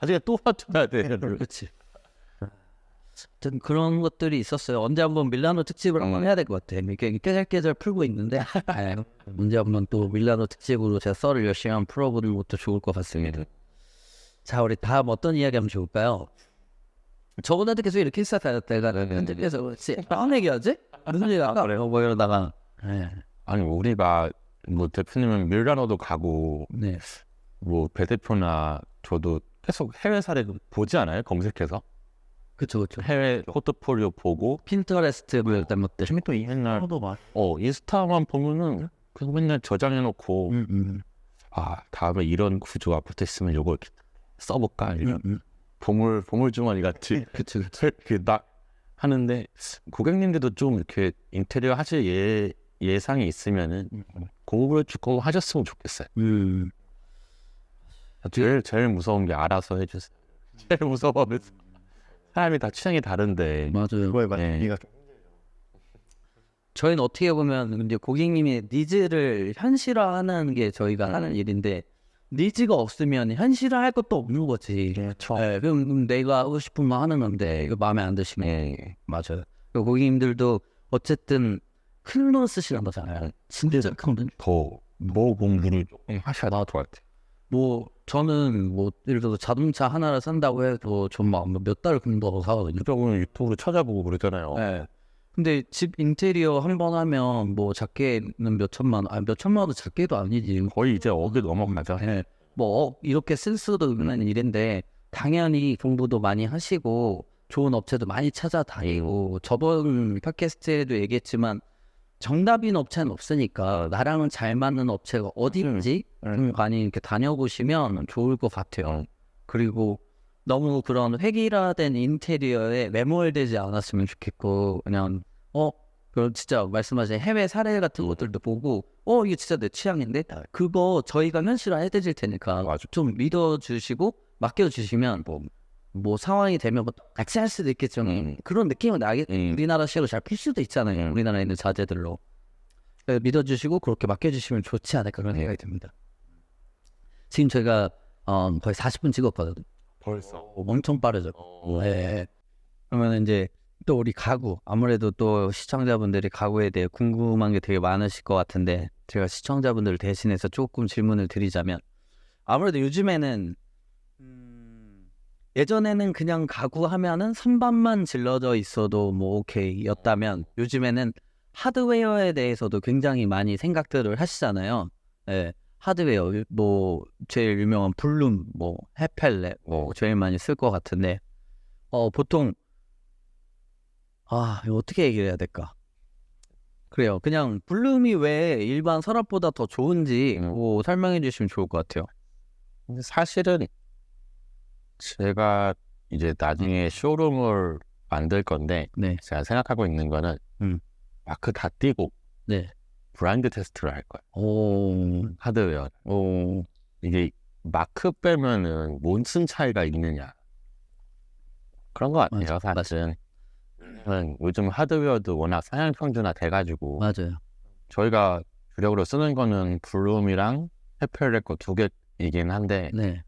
나중에 또 맞춰야 돼. 그치. 하여튼 그런 것들이 있었어요. 언제 한번 밀라노 특집을 한번 해야 될 것 같아. 이렇게 깨잘깨잘 풀고 있는데 언제 한번 또 밀라노 특집으로 제가 썰을 열심히 한번 풀어보는 것도 좋을 것 같습니다. 자, 우리 다음 어떤 이야기 하면 좋을까요? 저번에도 계속 이렇게 했었다가 현재에서 그렇지. 다음 얘기하지? 무슨 얘기 아까 그래요? 뭐 이러다가 아니 우리가 뭐 대표님은 밀라노도 가고 네. 뭐 배 대표나 저도 계속 해외 사례 보지 않아요? 검색해서 그쵸. 해외 포트폴리오 보고 핀터레스트 뭐 이런 것들. 또 맨날 인스타만 보면은 그냥 맨날 저장해놓고 아 다음에 이런 구조 아파트 있으면 요거 이렇게 써볼까 이런 보물 주머니 같이 그치. 이렇게 딱 하는데 고객님들도 좀 이렇게 인테리어 하실 예상이 있으면은 공부를 조금 하셨으면 좋겠어요. 제일 무서운 게 알아서 해주세요. 제일 무서워하면 사람이 다 취향이 다른데 맞아요. 그거에 네. 맞기가 저희는 어떻게 보면 이제 고객님의 니즈를 현실화하는 게 저희가 하는 일인데 니즈가 없으면 현실화할 것도 없는 거지. 그렇죠. 네, 그럼 내가 하고 싶은 거 하는 건데 이거 마음에 안 드시면 맞아요. 그 고객님들도 어쨌든 큰 돈 쓰시는 거잖아요. 진짜 큰 돈. 더뭐 공부를 조금 하셔야 될 것 같아요. 뭐 저는 뭐 예를 들어서 자동차 하나를 산다고 해도 좀몇 달 금방 사거든요. 이쪽은 유튜브로 찾아보고 그러잖아요. 네. 근데 집 인테리어 한 번 하면 뭐 작게는 몇 천만 원도 작게도 아니지. 거의 이제 억이 넘어가죠. 네. 뭐 이렇게 쓸 수도 있는 일인데 당연히 공부도 많이 하시고 좋은 업체도 많이 찾아다니고 저번 팟캐스트에도 얘기했지만 정답인 업체는 없으니까 나랑은 잘 맞는 업체가 어디인지 많이 이렇게 다녀보시면 좋을 것 같아요. 그리고 너무 그런 획일화된 인테리어에 매몰되지 않았으면 좋겠고 그냥 그럼 진짜 말씀하신 해외 사례 같은 것들도 보고 이게 진짜 내 취향인데 그거 저희가 현실화 해드릴 테니까 맞아. 좀 믿어주시고 맡겨주시면 뭐 상황이 되면 뭐 같이 할 수도 있겠지만 그런 느낌은 나게 우리나라식으로 잘 풀 수도 있잖아요. 우리나라에 있는 자재들로 믿어주시고 그렇게 맡겨주시면 좋지 않을까 그런 생각이 듭니다. 지금 저희가 거의 40분 찍었거든요. 벌써. 엄청 빠르죠. 네. 그러면 이제 또 우리 가구 아무래도 또 시청자분들이 가구에 대해 궁금한 게 되게 많으실 것 같은데 제가 시청자분들을 대신해서 조금 질문을 드리자면 아무래도 요즘에는 예전에는 그냥 가구 하면은 선반만 질러져 있어도 뭐 오케이였다면 요즘에는 하드웨어에 대해서도 굉장히 많이 생각들을 하시잖아요. 네. 하드웨어 뭐 제일 유명한 블룸 뭐 헤펠렛 뭐 제일 많이 쓸 것 같은데 보통 이거 어떻게 얘기를 해야 될까? 그래요. 그냥 블룸이 왜 일반 서랍보다 더 좋은지 뭐 설명해 주시면 좋을 것 같아요. 근데 사실은 제가 이제 나중에 쇼룸을 만들 건데 네. 제가 생각하고 있는 거는 마크 다 띄고 네. 브랜드 테스트를 할 거예요. 오. 하드웨어. 이게 마크 빼면은 뭔쓴 차이가 있느냐 그런 것 같아요. 사실은 요즘 하드웨어도 워낙 상향 평준화 돼가지고 맞아요. 저희가 주력으로 쓰는 거는 블룸이랑 헤펠렛 거 2개이긴 한데 네.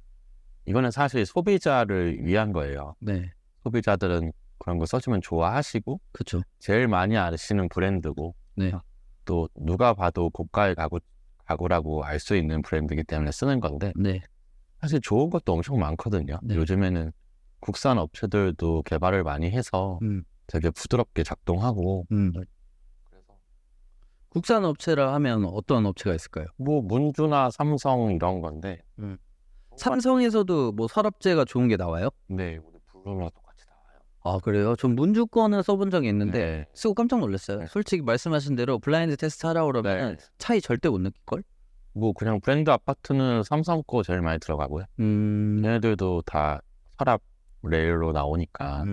이거는 사실 소비자를 위한 거예요. 네. 소비자들은 그런 거 써주면 좋아하시고 그렇죠. 제일 많이 아시는 브랜드고 네. 또 누가 봐도 고가의 가구라고 알 수 있는 브랜드이기 때문에 쓰는 건데 네. 사실 좋은 것도 엄청 많거든요. 네. 요즘에는 국산 업체들도 개발을 많이 해서 되게 부드럽게 작동하고 그래서 국산 업체라 하면 어떤 업체가 있을까요? 뭐 문주나 삼성 이런 건데 삼성에서도 뭐 서랍재가 좋은 게 나와요? 네, 우리 블룸이랑 똑같이 나와요. 아 그래요? 전 문주 거는 써본 적이 있는데 네. 쓰고 깜짝 놀랐어요. 네. 솔직히 말씀하신 대로 블라인드 테스트 하라고 그러면 네. 차이 절대 못 느낄걸? 뭐 그냥 브랜드 아파트는 삼성 거 제일 많이 들어가고요. 얘네들도 다 서랍 레일로 나오니까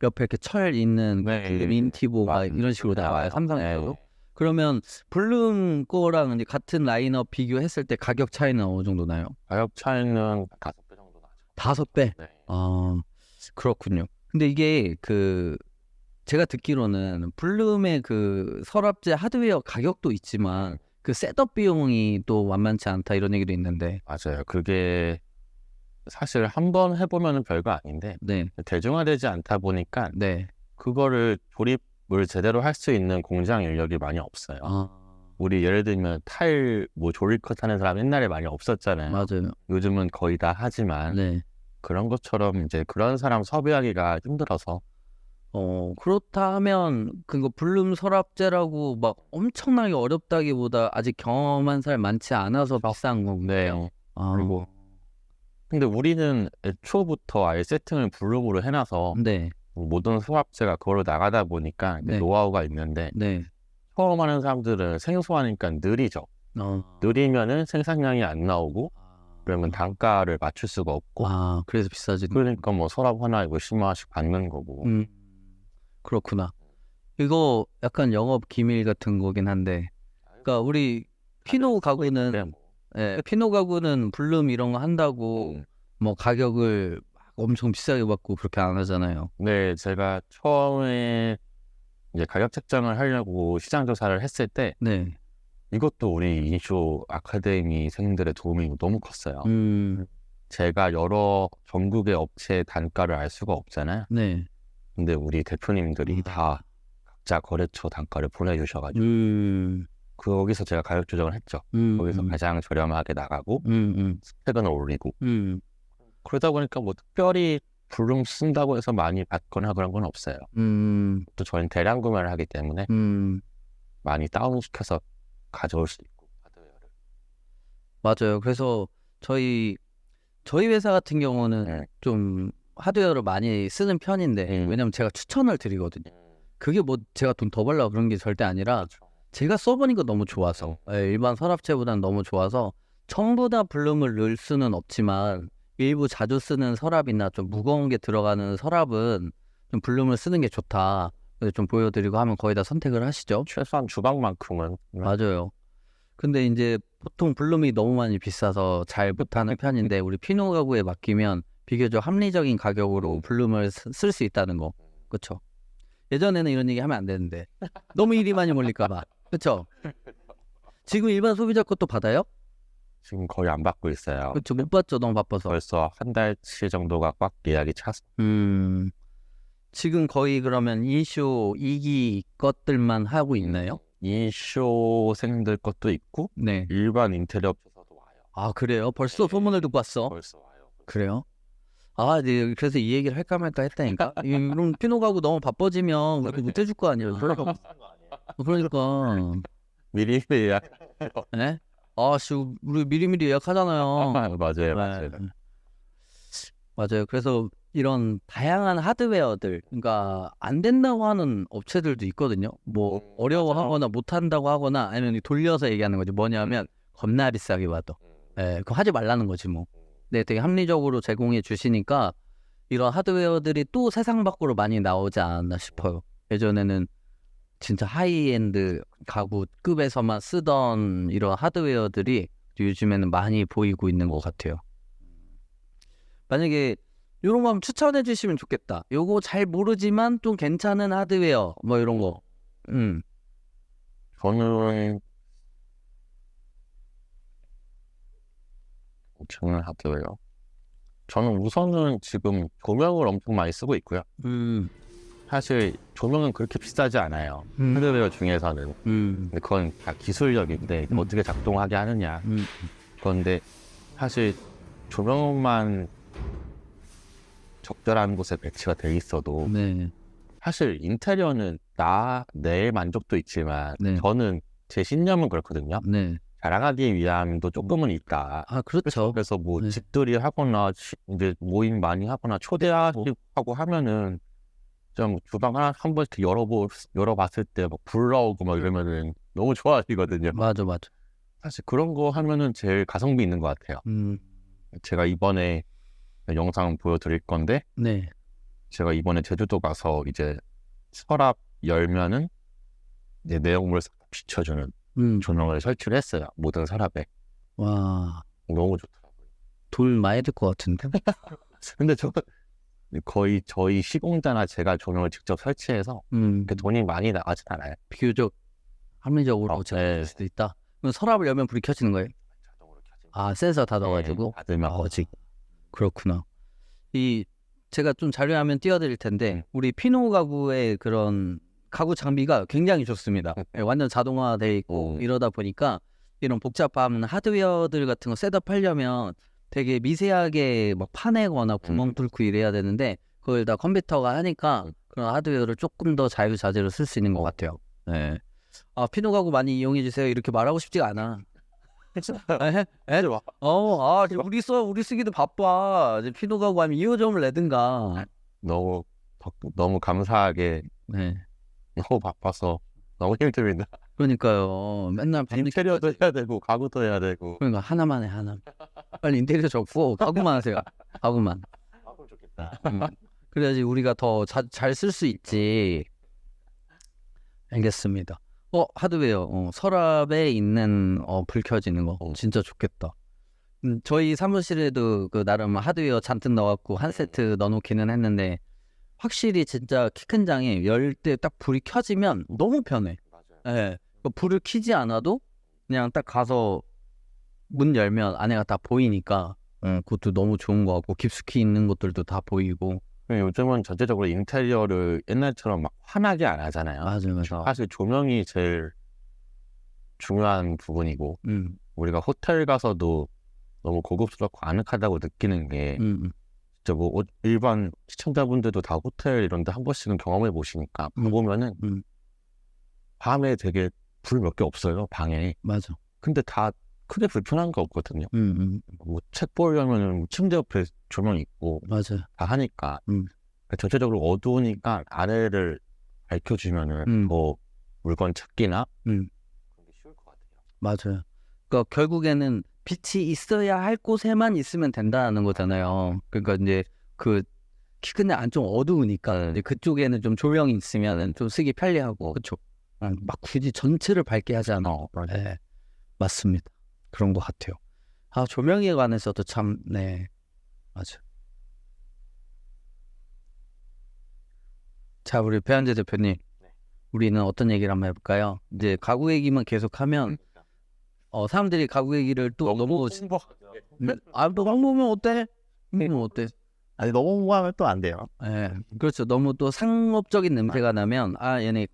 옆에 이렇게 철 있는 네. 민티보가 맞아요. 이런 식으로 나와요. 삼성에서도. 네. 그러면 블룸 거랑 이제 같은 라인업 비교했을 때 가격 차이는 어느 정도 나요? 가격 차이는 5배 정도 나죠. 5배? 네. 아 그렇군요. 근데 이게 그 제가 듣기로는 블룸의 그 서랍재 하드웨어 가격도 있지만 그 셋업 비용이 또 만만치 않다 이런 얘기도 있는데 맞아요. 그게 사실 한 번 해보면 별거 아닌데 네, 대중화되지 않다 보니까 네. 그거를 조립을 제대로 할 수 있는 공장 인력이 많이 없어요. 아 우리 예를 들면 타일 뭐 조립컷 하는 사람 옛날에 많이 없었잖아요. 맞아요. 요즘은 거의 다 하지만 네. 그런 것처럼 이제 그런 사람 섭외하기가 힘들어서 그렇다 하면 그거 블룸 서랍재라고 막 엄청나게 어렵다기보다 아직 경험한 사람 많지 않아서 비싼 건가요? 네. 아, 그리고 근데 우리는 애초부터 아예 세팅을 블룸으로 해놔서 네, 모든 서랍재가 그걸로 나가다 보니까 이제 네. 노하우가 있는데 네. 처음 하는 사람들은 생소하니까 느리죠. 느리면은 생산량이 안 나오고 그러면 단가를 맞출 수가 없고 그래서 비싸지는. 그러니까 뭐 서랍 하나 이거 10만 원씩 받는 거고. 그렇구나. 이거 약간 영업 기밀 같은 거긴 한데, 그러니까 우리 피노 가구는 그래, 뭐. 예, 피노 가구는 블룸 이런 거 한다고 뭐 가격을 막 엄청 비싸게 받고 그렇게 안 하잖아요. 네, 제가 처음에 이제 가격 책정을 하려고 시장 조사를 했을 때 네. 이것도 우리 인쇼 아카데미생들의 도움이 너무 컸어요. 제가 여러 전국의 업체 단가를 알 수가 없잖아요. 네. 근데 우리 대표님들이 다 각자 거래처 단가를 보내주셔가지고 거기서 제가 가격 조정을 했죠. 거기서 가장 저렴하게 나가고 스펙은 올리고 그러다 보니까 뭐 특별히 블룸 쓴다고 해서 많이 받거나 그런 건 없어요. 또 저희는 대량 구매를 하기 때문에 많이 다운시켜서 가져올 수 있고 하드웨어를. 맞아요. 그래서 저희 회사 같은 경우는 네. 좀 하드웨어를 많이 쓰는 편인데 왜냐면 제가 추천을 드리거든요. 그게 뭐 제가 돈 더 벌려고 그런 게 절대 아니라 제가 써보니까 너무 좋아서 일반 서랍재보다는 너무 좋아서 전부 다 블룸을 넣을 수는 없지만 일부 자주 쓰는 서랍이나 좀 무거운 게 들어가는 서랍은 좀 블룸을 쓰는 게 좋다. 그래서 좀 보여드리고 하면 거의 다 선택을 하시죠. 최소한 주방만큼은. 맞아요. 근데 이제 보통 블룸이 너무 많이 비싸서 잘 못하는 편인데 우리 피노 가구에 맡기면 비교적 합리적인 가격으로 블룸을 쓸 수 있다는 거. 그렇죠? 예전에는 이런 얘기 하면 안 되는데 너무 일이 많이 몰릴까 봐. 그렇죠? 지금 일반 소비자 것도 받아요? 지금 거의 안 받고 있어요. 그렇죠. 못 받죠. 너무 바빠서. 벌써 한 달치 정도가 꽉 예약이 찼어. 지금 거의 그러면 인쇼 2기 것들만 하고 있나요? 인쇼생들 것도 있고 네. 일반 인테리어 업체에서도 와요. 아 그래요? 벌써 소문을 듣고 왔어? 벌써 와요. 그래요? 아, 네. 그래서 이 얘기를 할까 말까 했다니까. 이런 피노 가구 너무 바빠지면 그렇게 못 해줄 거 아니에요. 그러니까. 미리 예약. 네? 씨, 우리 미리미리 예약하잖아요. 맞아요, 맞아요. 네. 맞아요. 그래서 이런 다양한 하드웨어들, 그러니까 안 된다고 하는 업체들도 있거든요. 뭐 어려워하거나 못 한다고 하거나 아니면 돌려서 얘기하는 거지. 뭐냐면 겁나 비싸게 봐도. 예, 그거 하지 말라는 거지 뭐. 네, 되게 합리적으로 제공해 주시니까 이런 하드웨어들이 또 세상 밖으로 많이 나오지 않았나 싶어요. 예전에는 진짜 하이엔드 가구급에서만 쓰던 이런 하드웨어들이 요즘에는 많이 보이고 있는 것 같아요. 만약에 이런 거 한번 추천해 주시면 좋겠다. 요거 잘 모르지만 좀 괜찮은 하드웨어 뭐 이런 거. 저는 엄청난 하드웨어. 저는 우선은 지금 조명을 엄청 많이 쓰고 있고요. 사실 조명은 그렇게 비싸지 않아요. 하드웨어 중에서는. 근데 그건 다 기술력인데 어떻게 작동하게 하느냐. 그런데 사실 조명만 적절한 곳에 배치가 돼 있어도 네. 사실 인테리어는 내 만족도 있지만 네. 저는 제 신념은 그렇거든요. 네. 자랑하기 위함도 조금은 있다. 아, 그렇죠. 그래서 뭐 네. 집들이 하거나 이제 모임 많이 하거나 초대하고 하면은 좀 주방 한 번씩 열어봤을 때 막 불 나오고 막 이러면은 너무 좋아하시거든요. 맞아. 사실 그런 거 하면은 제일 가성비 있는 것 같아요. 제가 이번에 영상 보여드릴 건데 네. 제가 이번에 제주도 가서 이제 서랍 열면은 이제 내용물을 싹 비춰주는 조명을 설치를 했어요. 모든 서랍에. 와, 너무 좋더라고요. 돌 많이 들 것 같은데? 근데 저 거의 저희 시공자나 제가 조명을 직접 설치해서 그렇게 돈이 많이 나가진 않아요. 비교적 합리적으로 제공할 수도 있다. 그럼 서랍을 열면 불이 켜지는 거예요? 자동으로 켜지는 아, 센서 닫아가지고? 닫으면 꺼지. 그렇구나. 제가 좀 자료화면 띄워드릴 텐데 우리 피노 가구의 그런 가구 장비가 굉장히 좋습니다. 완전 자동화돼 있고 이러다 보니까 이런 복잡한 하드웨어들 같은 거 셋업하려면 되게 미세하게 막 파내거나 구멍 뚫고 이래야 되는데 그걸 다 컴퓨터가 하니까 그런 하드웨어를 조금 더 자유자재로 쓸 수 있는 것 같아요. 네. 아, 피노 가구 많이 이용해 주세요. 이렇게 말하고 싶지가 않아. 우리 쓰기도 바빠. 이제 피노 가구 하면 2호점을 내든가. 너무 감사하게 네. 너무 바빠서 너무 힘듭니다. 그러니까요. 맨날 인테리어도 해야 되고 가구도 해야 되고. 그러니까 하나만 해 하나. 빨리 인테리어 접고 가구만 하세요. 가구만. 가구 좋겠다. 그래야지 우리가 더 잘 쓸 수 있지. 알겠습니다. 하드웨어. 서랍에 있는 불 켜지는 거 진짜 좋겠다. 저희 사무실에도 그 나름 하드웨어 잔뜩 넣어갖고 한 세트 넣어놓기는 했는데 확실히 진짜 키 큰 장에 열 때 딱 불이 켜지면 너무 편해. 맞아요. 예. 불을 켜지 않아도 그냥 딱 가서 문 열면 안에가 다 보이니까 그것도 너무 좋은 것 같고 깊숙이 있는 것들도 다 보이고. 요즘은 전체적으로 인테리어를 옛날처럼 막 환하게 안 하잖아요. 맞아요. 사실 조명이 제일 중요한 부분이고 우리가 호텔 가서도 너무 고급스럽고 아늑하다고 느끼는 게 진짜 뭐 일반 시청자분들도 다 호텔 이런 데 한 번씩은 경험해 보시니까 보면은 밤에 되게 불 몇 개 없어요, 방에. 맞아. 근데 다 크게 불편한 거 없거든요. 뭐 책 보려면은 침대 옆에 조명 있고 맞아. 다 하니까 전체적으로 어두우니까 아래를 밝혀주면은 뭐 물건 찾기나 그런 게 쉬울 것 같아요. 맞아요. 그러니까 결국에는 빛이 있어야 할 곳에만 있으면 된다는 거잖아요. 그러니까 이제 그 키 큰 데 안쪽 어두우니까 이제 그쪽에는 좀 조명이 있으면 좀 쓰기 편리하고 그렇죠. 막 굳이 전체를 밝게 하지 않아. 네, 맞습니다. 그런 것 같아요. 아, 조명에 관해서도 참, 네, 맞아. 자, 우리 배한재 대표님, 우리는 어떤 얘기를 한번 해볼까요? 이제 가구 얘기만 계속하면 사람들이 가구 얘기를 또 너무 또 홍보면 어때? 홍보면 어때? 아니 너무 홍보하면 또 안 돼요. 예, 그렇죠. 너무 또 상업적인 냄새가 나면 얘네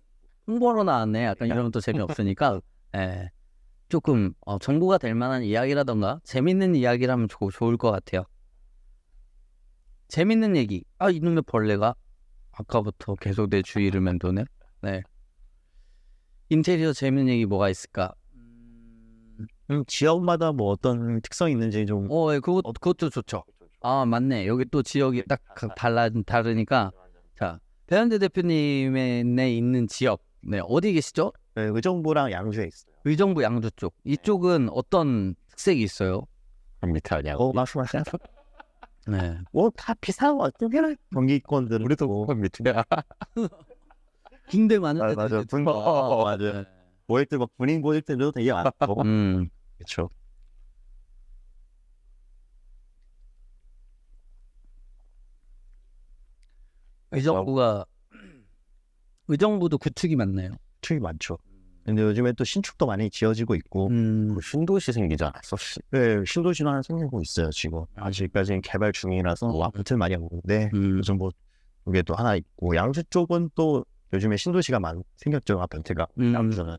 홍보로 나왔네. 약간 이러면 또 재미없으니까 조금 정보가 될 만한 이야기라던가 재밌는 이야기를 하면 좋을 것 같아요. 재밌는 얘기. 이놈의 벌레가 아까부터 계속 내 주위를 맴도네. 네. 인테리어 재밌는 얘기 뭐가 있을까? 지역마다 뭐 어떤 특성이 있는지 좀. 그것도 좋죠. 맞네. 여기 또 지역이 딱 다르니까. 자, 배한재 대표님의 있는 지역. 네, 어디 계시죠? 네, 의정부랑 양주에 있어요. 의정부 양주 쪽. 이쪽은 어떤 특색이 있어요? 밑에 아니야. 말씀하세요. 네. 다 비슷한 것 같아요. 경기권들 우리도 밑에야. 군대 많은 데도 맞아. 있죠. 맞아요. 네. 모일 막 군인 모일 때도 되게 많고. 그렇죠. 의정부도 구축이 많나요? 축이 많죠. 근데 요즘에 또 신축도 많이 지어지고 있고 신도시 생기지 않았어? 네, 신도시도 하나 생기고 있어요. 지금 아직까지는 개발 중이라서 아파트를 많이 하고 있는데 요즘 뭐 이게 또 하나 있고 양주 쪽은 또 요즘에 신도시가 많이 생겼죠. 아파트가 양주는.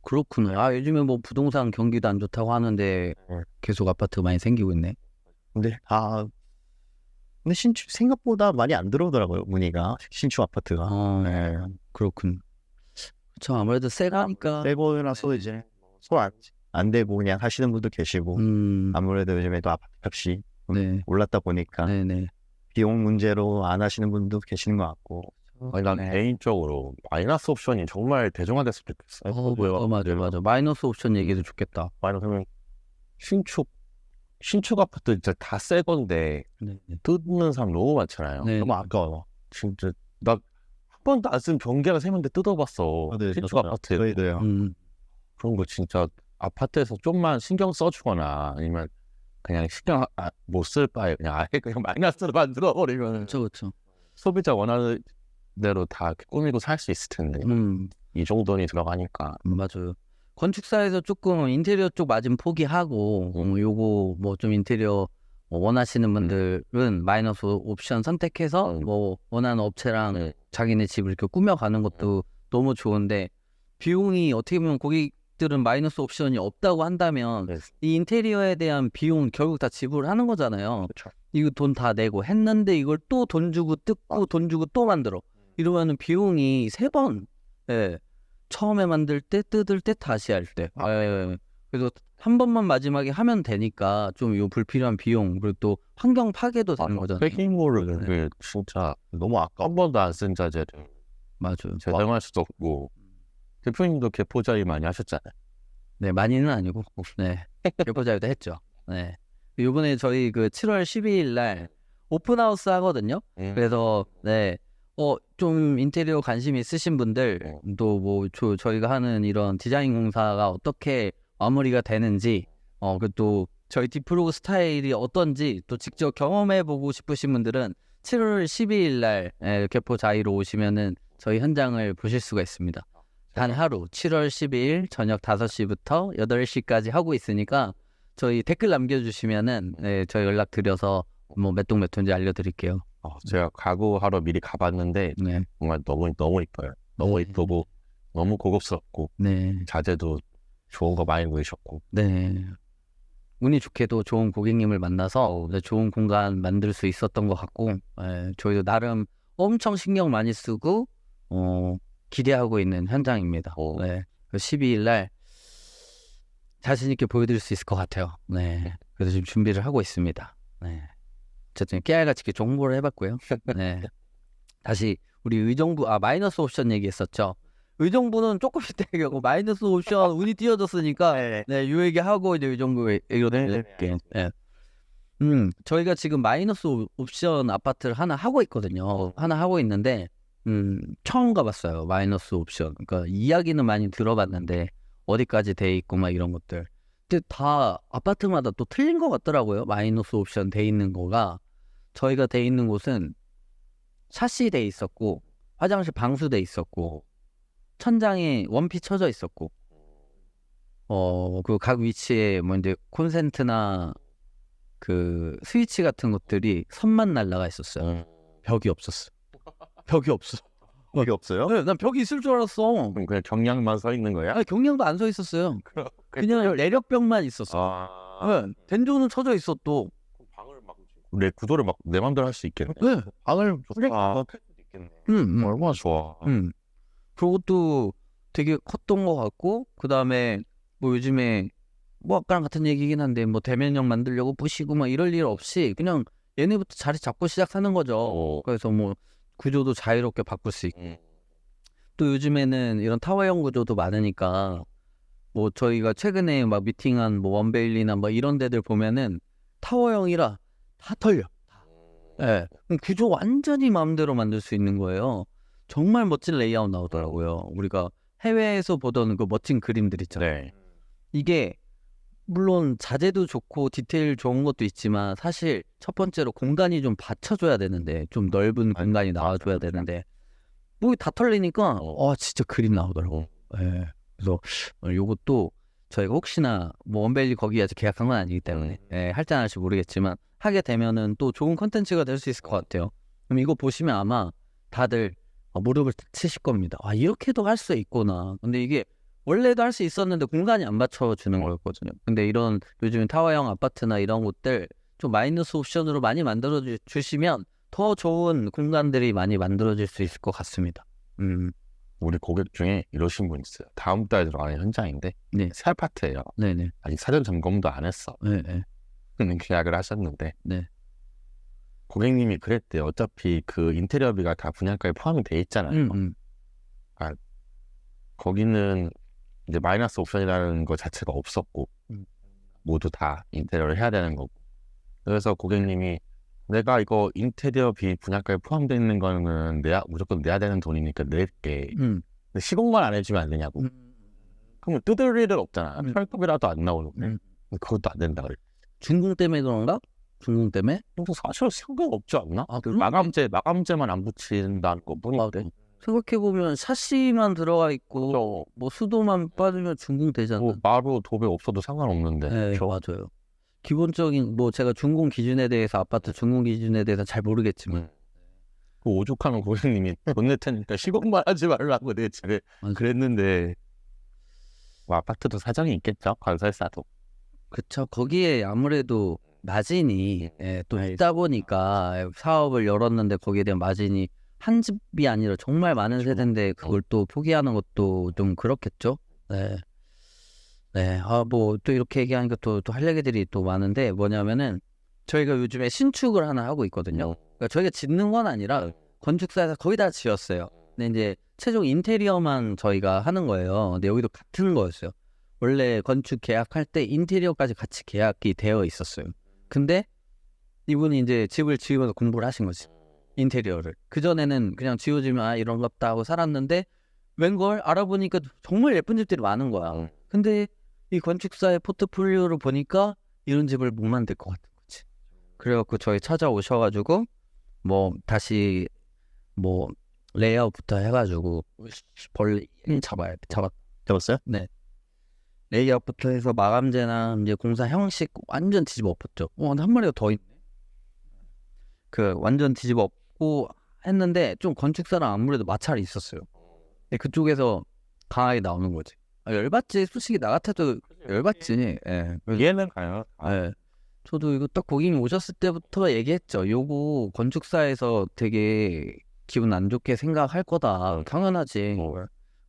그렇구나. 요즘에 뭐 부동산 경기도 안 좋다고 하는데 계속 아파트가 많이 생기고 있네. 근데 근데 신축 생각보다 많이 안 들어오더라고요. 문의가 신축 아파트가. 네. 그렇군. 저 아무래도 세가니까. 새 거라서 이제 안 되고 그냥 하시는 분도 계시고 아무래도 요즘에도 아파트 값이 네. 올랐다 보니까 네네. 비용 문제로 안 하시는 분도 계시는 것 같고. 아니, 난 개인적으로 마이너스 옵션이 정말 대중화됐으면 좋겠어요. 맞아. 마이너스 옵션 얘기도 좋겠다. 마이너스는 신축 아파트 진짜 다 새 건데 네. 뜯는 사람 너무 많잖아요. 네. 너무 아까워. 진짜 나 한 번도 안 쓴 변기가 세면대 뜯어봤어. 네, 신축 저도요. 아파트 저희도요. 그런 거 진짜 아파트에서 좀만 신경 써주거나 아니면 그냥 신경 못 쓸 바에 그냥 아예 그냥 마이너스로 만들어 버리면 그렇죠. 소비자 원하는 대로 다 이렇게 꾸미고 살 수 있을 텐데 이 정도는 들어가니까. 맞아요. 건축사에서 조금 인테리어 쪽 마진 포기하고 요거 뭐 좀 인테리어 원하시는 분들은 마이너스 옵션 선택해서 뭐 원하는 업체랑 자기네 집을 이렇게 꾸며가는 것도 너무 좋은데 비용이 어떻게 보면 고객들은 마이너스 옵션이 없다고 한다면 이 인테리어에 대한 비용 결국 다 지불하는 거잖아요. 그렇죠. 이거 돈 다 내고 했는데 이걸 또 돈 주고 뜯고 돈 주고 또 만들어. 이러면은 비용이 3번. 예. 처음에 만들 때, 뜯을 때, 다시 할 때. 예. 그래서 한 번만 마지막에 하면 되니까 좀 요 불필요한 비용 그리고 또 환경 파괴도 되는 거잖아요. 폐기물을 진짜 너무 아까워. 한 번도 안 쓴 자재를 맞아요. 재사용할 수도 없고 대표님도 개포자위 많이 하셨잖아요. 네, 많이는 아니고 네. 개포자유도 했죠. 네. 요번에 저희 그 7월 12일 날 오픈하우스 하거든요. 그래서 네. 좀 인테리어 관심 있으신 분들 또 뭐 저희가 하는 이런 디자인 공사가 어떻게 마무리가 되는지 그또 저희 디프로그 스타일이 어떤지 또 직접 경험해 보고 싶으신 분들은 7월 12일 날 개포자위로 오시면은 저희 현장을 보실 수가 있습니다. 단 하루 7월 12일 저녁 5시부터 8시까지 하고 있으니까 저희 댓글 남겨주시면은 저희 연락 드려서 뭐 몇 동 몇 호인지 알려드릴게요. 제가 가구하러 미리 가봤는데 정말 너무 이뻐요. 너무 이쁘고 너무 고급스럽고 자재도 좋은 거 많이 보이셨고. 네. 운이 좋게도 좋은 고객님을 만나서 좋은 공간 만들 수 있었던 것 같고 저희도 나름 엄청 신경 많이 쓰고 기대하고 있는 현장입니다. 12일 날 자신 있게 보여드릴 수 있을 것 같아요. 네. 그래서 지금 준비를 하고 있습니다. 네. 어쨌든 깨알같이 이렇게 정보를 해봤고요. 네. 다시 우리 의정부 마이너스 옵션 얘기했었죠. 의정부는 조금 이따 얘기하고 마이너스 옵션 운이 띄어졌으니까 요 얘기하고 이제 의정부 얘기로 드릴게요. 저희가 지금 마이너스 옵션 아파트를 하나 하고 있거든요. 하나 하고 있는데 처음 가봤어요. 마이너스 옵션. 그러니까 이야기는 많이 들어봤는데 어디까지 돼 있고 막 이런 것들. 근데 다 아파트마다 또 틀린 것 같더라고요. 마이너스 옵션 돼 있는 거가. 저희가 돼 있는 곳은 샤시 돼 있었고 화장실 방수 돼 있었고 천장에 원피 쳐져 있었고 그 각 위치에 뭐 이제 콘센트나 그 스위치 같은 것들이 선만 날라가 있었어요. 벽이 없었어. 벽이 없어. 벽이 없어요? 네, 난 벽이 있을 줄 알았어. 그냥 경량만 서 있는 거야? 아니, 경량도 안 서 있었어요. 그냥 내력벽만 있었어. 텐조는 쳐져 있어 또. 방을 막 내 구조를 막 내 맘대로 할 수 있겠네. 네. 방을 좋다. 얼마나 좋아. 그것도 되게 컸던 것 같고 그 다음에 뭐 요즘에 뭐 아까랑 같은 얘기긴 한데 뭐 대면역 만들려고 부시고 막 이럴 일 없이 그냥 얘네부터 자리 잡고 시작하는 거죠. 그래서 뭐 구조도 자유롭게 바꿀 수 있고 또 요즘에는 이런 타워형 구조도 많으니까 뭐 저희가 최근에 막 미팅한 뭐 원베일리나 뭐 이런 데들 보면은 타워형이라 다 털려. 네. 구조 완전히 마음대로 만들 수 있는 거예요. 정말 멋진 레이아웃 나오더라고요. 우리가 해외에서 보던 그 멋진 그림들 있잖아요. 이게 물론 자재도 좋고 디테일 좋은 것도 있지만 사실 첫 번째로 공간이 좀 받쳐줘야 되는데 좀 넓은 공간이 나와줘야 되는데 뭐 다 털리니까 진짜 그림 나오더라고. 그래서 요것도 저희가 혹시나 뭐 원벨리 거기 아직 계약한 건 아니기 때문에 할지 안 할지 모르겠지만 하게 되면은 또 좋은 컨텐츠가 될 수 있을 것 같아요. 그럼 이거 보시면 아마 다들 무릎을 치실 겁니다. 이렇게도 할 수 있구나. 근데 이게 원래도 할 수 있었는데 공간이 안 받쳐주는 거였거든요. 근데 이런 요즘 타워형 아파트나 이런 곳들 좀 마이너스 옵션으로 많이 만들어 주시면 더 좋은 공간들이 많이 만들어질 수 있을 것 같습니다. 우리 고객 중에 이러신 분 있어요. 다음 달에 들어가는 현장인데 네. 새 아파트예요. 네네. 아직 사전 점검도 안 했어. 네네. 계약을 하셨는데 네. 고객님이 그랬대요. 어차피 그 인테리어비가 다 분양가에 포함이 돼 있잖아요. 거기는 이제 마이너스 옵션이라는 거 자체가 없었고 모두 다 인테리어를 해야 되는 거고. 그래서 고객님이 내가 이거 인테리어비 분양가에 포함되어 있는 거는 무조건 내야 되는 돈이니까 낼게. 근데 시공만 안 해주면 안 되냐고. 그러면 뜯을 일은 없잖아. 철급이라도 안 나오는데 그것도 안 된다 그래. 준공 때문에 그런가? 준공 때문에? 근데 사실 상관없지 않나? 아, 그 그러네. 마감재만 안 붙인다는 거 뿐인데. 생각해보면 샤시만 들어가 있고 뭐 수도만 빠지면 준공 되잖아. 뭐 마루 도배 없어도 상관없는데. 네, 그렇죠? 맞아요. 기본적인 뭐 제가 준공 기준에 대해서 아파트 준공 기준에 대해서 잘 모르겠지만 그 오죽하면 고객님이 돈 낼 테니까 시공만 하지 말라고 내 집에 맞아. 그랬는데 뭐 아파트도 사정이 있겠죠. 건설사도. 그쵸. 거기에 아무래도 마진이 또 있다 보니까 사업을 열었는데 거기에 대한 마진이 한 집이 아니라 정말 많은 세대인데 그걸 또 포기하는 것도 좀 그렇겠죠. 네. 네. 뭐 또 이렇게 얘기하니까 또 할 얘기들이 또 많은데 뭐냐면은 저희가 요즘에 신축을 하나 하고 있거든요. 그러니까 저희가 짓는 건 아니라 건축사에서 거의 다 지었어요. 근데 이제 최종 인테리어만 저희가 하는 거예요. 근데 여기도 같은 거였어요. 원래 건축 계약할 때 인테리어까지 같이 계약이 되어 있었어요. 근데 이분이 이제 집을 지으면서 공부를 하신 거지. 인테리어를. 그전에는 그냥 지어지면 이런갑다 하고 살았는데 웬걸 알아보니까 정말 예쁜 집들이 많은 거야. 근데 이 건축사의 포트폴리오를 보니까 이런 집을 못 만들 것 같은 거지. 그래갖고 저희 찾아오셔가지고 뭐 다시 뭐 레이아웃부터 해가지고 벌 잡았어요? 네. 레이아웃부터 해서 마감재나 이제 공사 형식 완전 뒤집어 엎었죠. 근데 한 마리가 더 있네. 그 완전 뒤집어 엎고 했는데 좀 건축사랑 아무래도 마찰이 있었어요. 근데 그쪽에서 강하게 나오는 거지. 열받지. 솔직히 나 같아도 열받지. 예. 이해는 가요. 예. 저도 이거 딱 고객님 오셨을 때부터 얘기했죠. 요거 건축사에서 되게 기분 안 좋게 생각할 거다. 당연하지.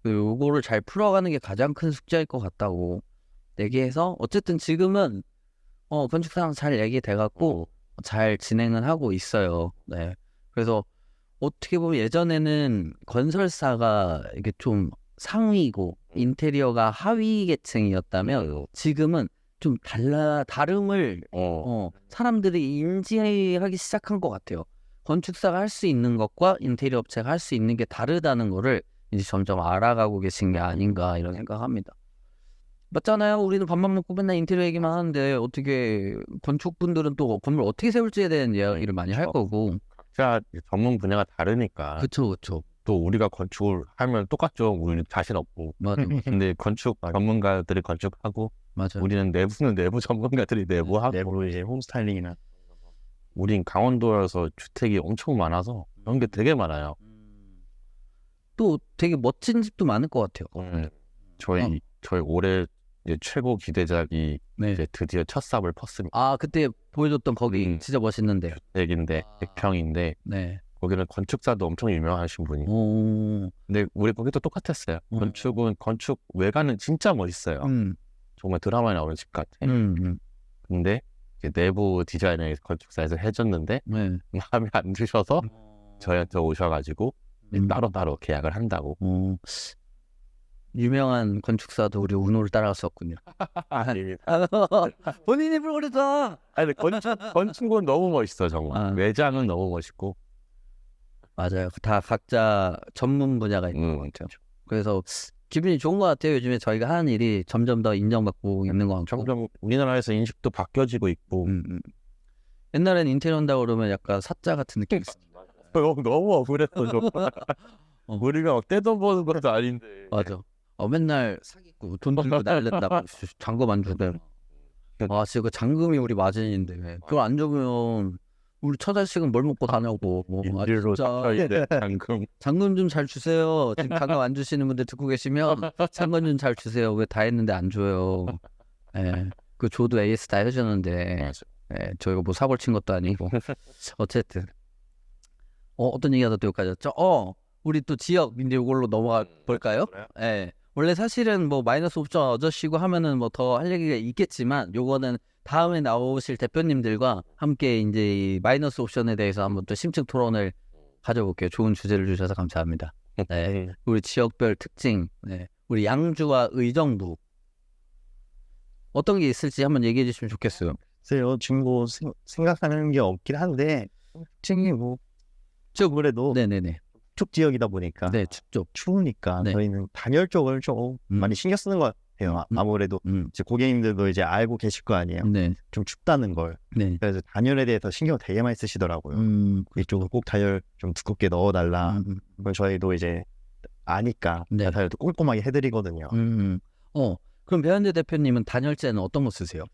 요거를 잘 풀어가는 게 가장 큰 숙제일 것 같다고 얘기해서 어쨌든 지금은 건축사랑 잘 얘기돼갖고 잘 진행은 하고 있어요. 네. 그래서 어떻게 보면 예전에는 건설사가 이게 좀 상위고 인테리어가 하위 계층이었다면 지금은 좀 다름을 사람들이 인지하기 시작한 것 같아요. 건축사가 할 수 있는 것과 인테리어 업체가 할 수 있는 게 다르다는 거를 이제 점점 알아가고 계신 게 아닌가 이런 생각합니다. 맞잖아요. 우리는 밥만 먹고 맨날 인테리어 얘기만 하는데 어떻게 건축분들은 또 건물 어떻게 세울지에 대한 이야기를 많이 할 거고. 각자 전문 분야가 다르니까. 그쵸. 또 우리가 건축을 하면 똑같죠. 우리 자신 없고. 맞아. 근데 건축 전문가들이 건축하고 맞아. 우리는 내부 전문가들이 내부하고 내부로 이제 홈스타일링이나 우린 강원도여서 주택이 엄청 많아서 그런 게 되게 많아요. 또 되게 멋진 집도 많을 것 같아요. 저희 올해 이제 최고 기대작이 네. 이제 드디어 첫 삽을 펐습니다. 그때 보여줬던 거기 진짜 멋있는데. 주택인데 100평인데 네. 거기는 건축사도 엄청 유명하신 분이. 근데 우리 거기도 똑같았어요. 건축 외관은 진짜 멋있어요. 정말 드라마에 나오는 집 같아. 근데 이제 내부 디자인을 건축사에서 해줬는데 네. 마음에 안 드셔서 저희한테 오셔가지고 따로 계약을 한다고. 유명한 건축사도 우리 운호를 따라갔었군요. 본인이 불러다. 아니 건축은 너무 멋있어 정말. 외장은 너무 멋있고. 맞아요. 다 각자 전문 분야가 있는 것 같아요. 그래서 기분이 좋은 것 같아요. 요즘에 저희가 하는 일이 점점 더 인정받고 있는 것 같고. 점점 우리나라에서 인식도 바뀌어지고 있고. 옛날엔 인테리어 한다고 그러면 약간 사짜 같은 느낌 있었어. 너무 억울했어 정말. 우리가 막 떼돈 버는 것도 아닌데. 맞아. 맨날 사기꾼 돈 들고 날렸다고 잔금 안 주대. 진짜 그 잔금이 우리 마진인데 그걸 안 주면 우리 처자식은 뭘 먹고 다냐고. 일로 잡혀있네 잔금 좀 잘 주세요. 지금 잔금 안 주시는 분들 듣고 계시면 잔금 좀 잘 주세요. 왜 다 했는데 안 줘요. 그 줘도 AS 다 해주는데 네, 저희가 뭐 사고를 친 것도 아니고 어쨌든 어떤 얘기하다 또 여기까지 왔죠? 우리 또 지역 이제 이걸로 넘어가 볼까요? 그래요? 네. 원래 사실은 뭐 마이너스 옵션 얻으시고 하면은 뭐 더 할 얘기가 있겠지만 요거는 다음에 나오실 대표님들과 함께 이제 이 마이너스 옵션에 대해서 한번 또 심층 토론을 가져볼게요. 좋은 주제를 주셔서 감사합니다. 네. 우리 지역별 특징, 네. 우리 양주와 의정부 어떤 게 있을지 한번 얘기해 주시면 좋겠어요. 글쎄요, 지금 뭐 생각하는 게 없긴 한데 특징이 뭐 아무래도 네네네. 북쪽 지역이다 보니까 네, 춥죠. 추우니까 네. 저희는 단열 쪽을 좀 많이 신경 쓰는 것 같아요. 아무래도 이제 고객님들도 이제 알고 계실 거 아니에요. 네. 좀 춥다는 걸. 네. 그래서 단열에 대해서 신경 되게 많이 쓰시더라고요. 이쪽은 꼭 단열 좀 두껍게 넣어달라. 그걸 저희도 이제 아니까 네. 단열도 꼼꼼하게 해드리거든요. 그럼 배현재 대표님은 단열재는 어떤 거 쓰세요?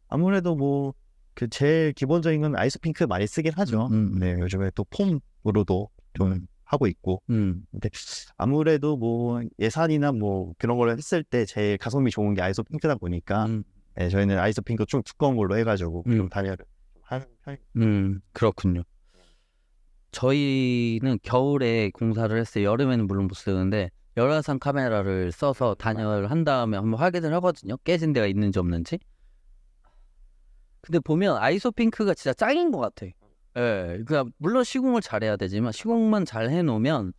아무래도 뭐 그 제일 기본적인 건 아이소핑크 많이 쓰긴 하죠. 네, 요즘에 또 폼으로도 좀 하고 있고. 근데 아무래도 뭐 예산이나 뭐 그런 걸 했을 때 제일 가성비 좋은 게 아이소핑크다 보니까 네, 저희는 아이소핑크 좀 두꺼운 걸로 해가지고 좀 단열을 좀 하는 편이에요. 그렇군요. 저희는 겨울에 공사를 했어요. 여름에는 물론 못 쓰는데 열화상 카메라를 써서 단열을 한 다음에 한번 확인을 하거든요. 깨진 데가 있는지 없는지. 근데 보면 아이소핑크가 진짜 짱인 것 같아. 예, 그러니까 물론 시공을 잘해야 되지만 시공만 잘 해놓으면